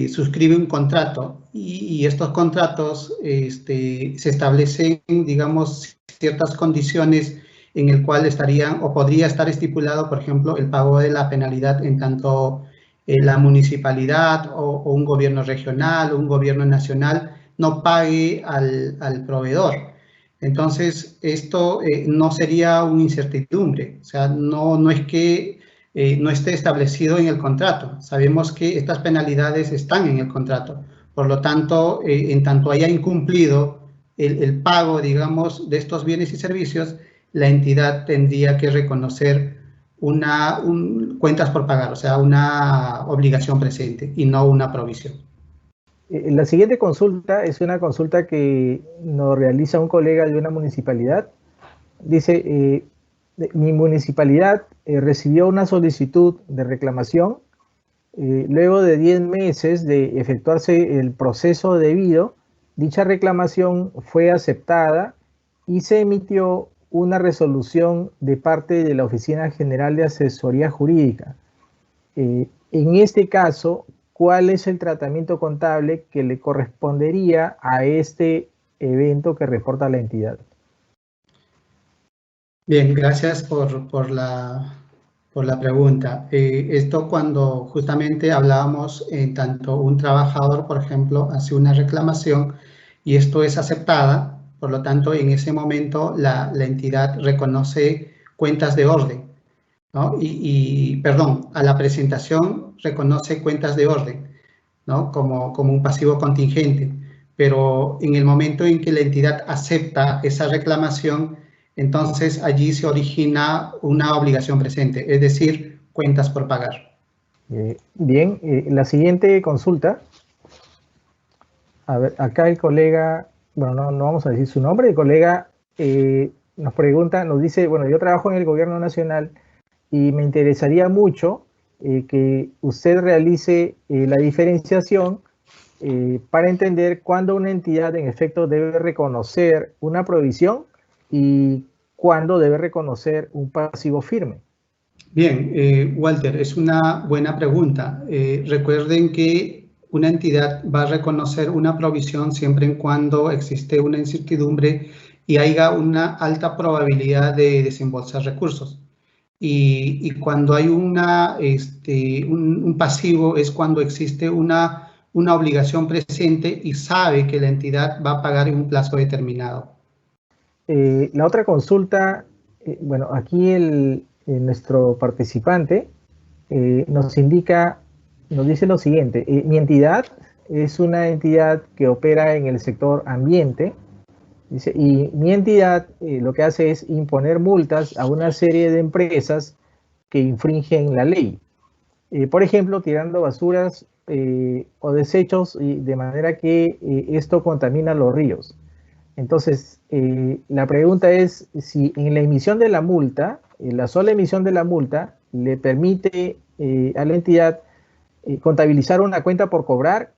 suscribe un contrato y estos contratos se establecen, digamos, ciertas condiciones en el cual estarían o podría estar estipulado, por ejemplo, el pago de la penalidad en tanto la municipalidad o un gobierno regional o un gobierno nacional no pague al proveedor. Entonces, esto no sería una incertidumbre, o sea, no es que no esté establecido en el contrato. Sabemos que estas penalidades están en el contrato. Por lo tanto, en tanto haya incumplido el pago, digamos, de estos bienes y servicios, la entidad tendría que reconocer cuentas por pagar, o sea, una obligación presente y no una provisión. La siguiente consulta es una consulta que nos realiza un colega de una municipalidad. Dice, mi municipalidad recibió una solicitud de reclamación. Luego de 10 meses de efectuarse el proceso debido, dicha reclamación fue aceptada y se emitió una resolución de parte de la Oficina General de Asesoría Jurídica. En este caso, ¿cuál es el tratamiento contable que le correspondería a este evento que reporta la entidad? Bien, gracias por la pregunta. Esto cuando justamente hablábamos en tanto un trabajador, por ejemplo, hace una reclamación y esto es aceptada, por lo tanto, en ese momento la entidad reconoce cuentas de orden, ¿no? Perdón, a la presentación reconoce cuentas de orden, ¿no? Como un pasivo contingente, pero en el momento en que la entidad acepta esa reclamación, entonces allí se origina una obligación presente, es decir, cuentas por pagar. Bien, la siguiente consulta. A ver, acá el colega, bueno, no vamos a decir su nombre, el colega nos pregunta, nos dice, bueno, yo trabajo en el gobierno nacional y me interesaría mucho que usted realice la diferenciación para entender cuándo una entidad en efecto debe reconocer una provisión y cuándo debe reconocer un pasivo firme. Bien, Walter, es una buena pregunta. Recuerden que una entidad va a reconocer una provisión siempre y cuando existe una incertidumbre y haya una alta probabilidad de desembolsar recursos. Y cuando hay un pasivo es cuando existe una obligación presente y sabe que la entidad va a pagar en un plazo determinado. La otra consulta, bueno, aquí nuestro participante nos dice lo siguiente: mi entidad es una entidad que opera en el sector ambiente. Dice, y mi entidad lo que hace es imponer multas a una serie de empresas que infringen la ley. Por ejemplo, tirando basuras o desechos de manera que esto contamina los ríos. Entonces, la pregunta es si en la emisión de la multa, la sola emisión de la multa, le permite a la entidad contabilizar una cuenta por cobrar,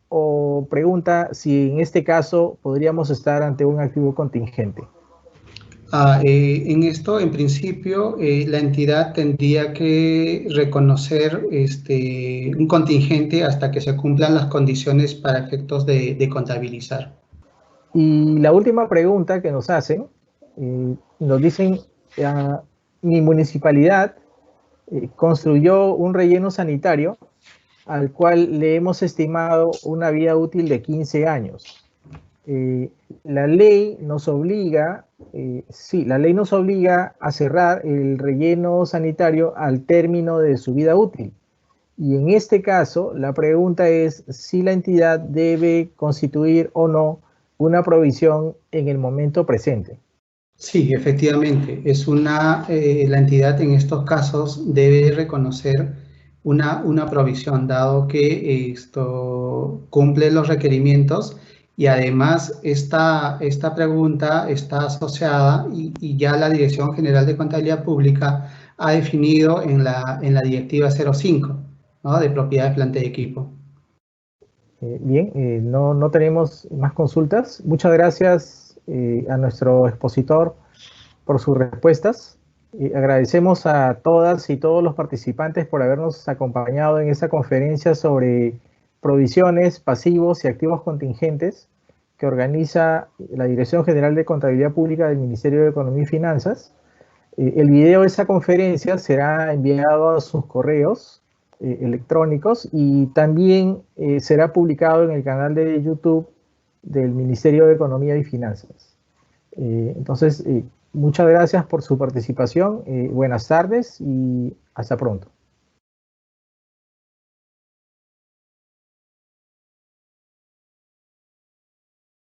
o pregunta si en este caso podríamos estar ante un activo contingente. En esto, en principio, la entidad tendría que reconocer un contingente hasta que se cumplan las condiciones para efectos de contabilizar. Y la última pregunta que nos hacen, nos dicen, mi municipalidad construyó un relleno sanitario al cual le hemos estimado una vida útil de 15 años. La ley nos obliga, la ley nos obliga a cerrar el relleno sanitario al término de su vida útil. Y en este caso, la pregunta es si la entidad debe constituir o no una provisión en el momento presente. Sí, efectivamente, la entidad en estos casos debe reconocer una provisión, dado que esto cumple los requerimientos, y además esta pregunta está asociada y ya la Dirección General de Contabilidad Pública ha definido en la Directiva 05, ¿no?, de propiedad de planta y equipo. Bien, no tenemos más consultas. Muchas gracias a nuestro expositor por sus respuestas. Agradecemos a todas y todos los participantes por habernos acompañado en esta conferencia sobre provisiones, pasivos y activos contingentes que organiza la Dirección General de Contabilidad Pública del Ministerio de Economía y Finanzas. El video de esa conferencia será enviado a sus correos electrónicos, y también será publicado en el canal de YouTube del Ministerio de Economía y Finanzas. Entonces, muchas gracias por su participación, buenas tardes y hasta pronto.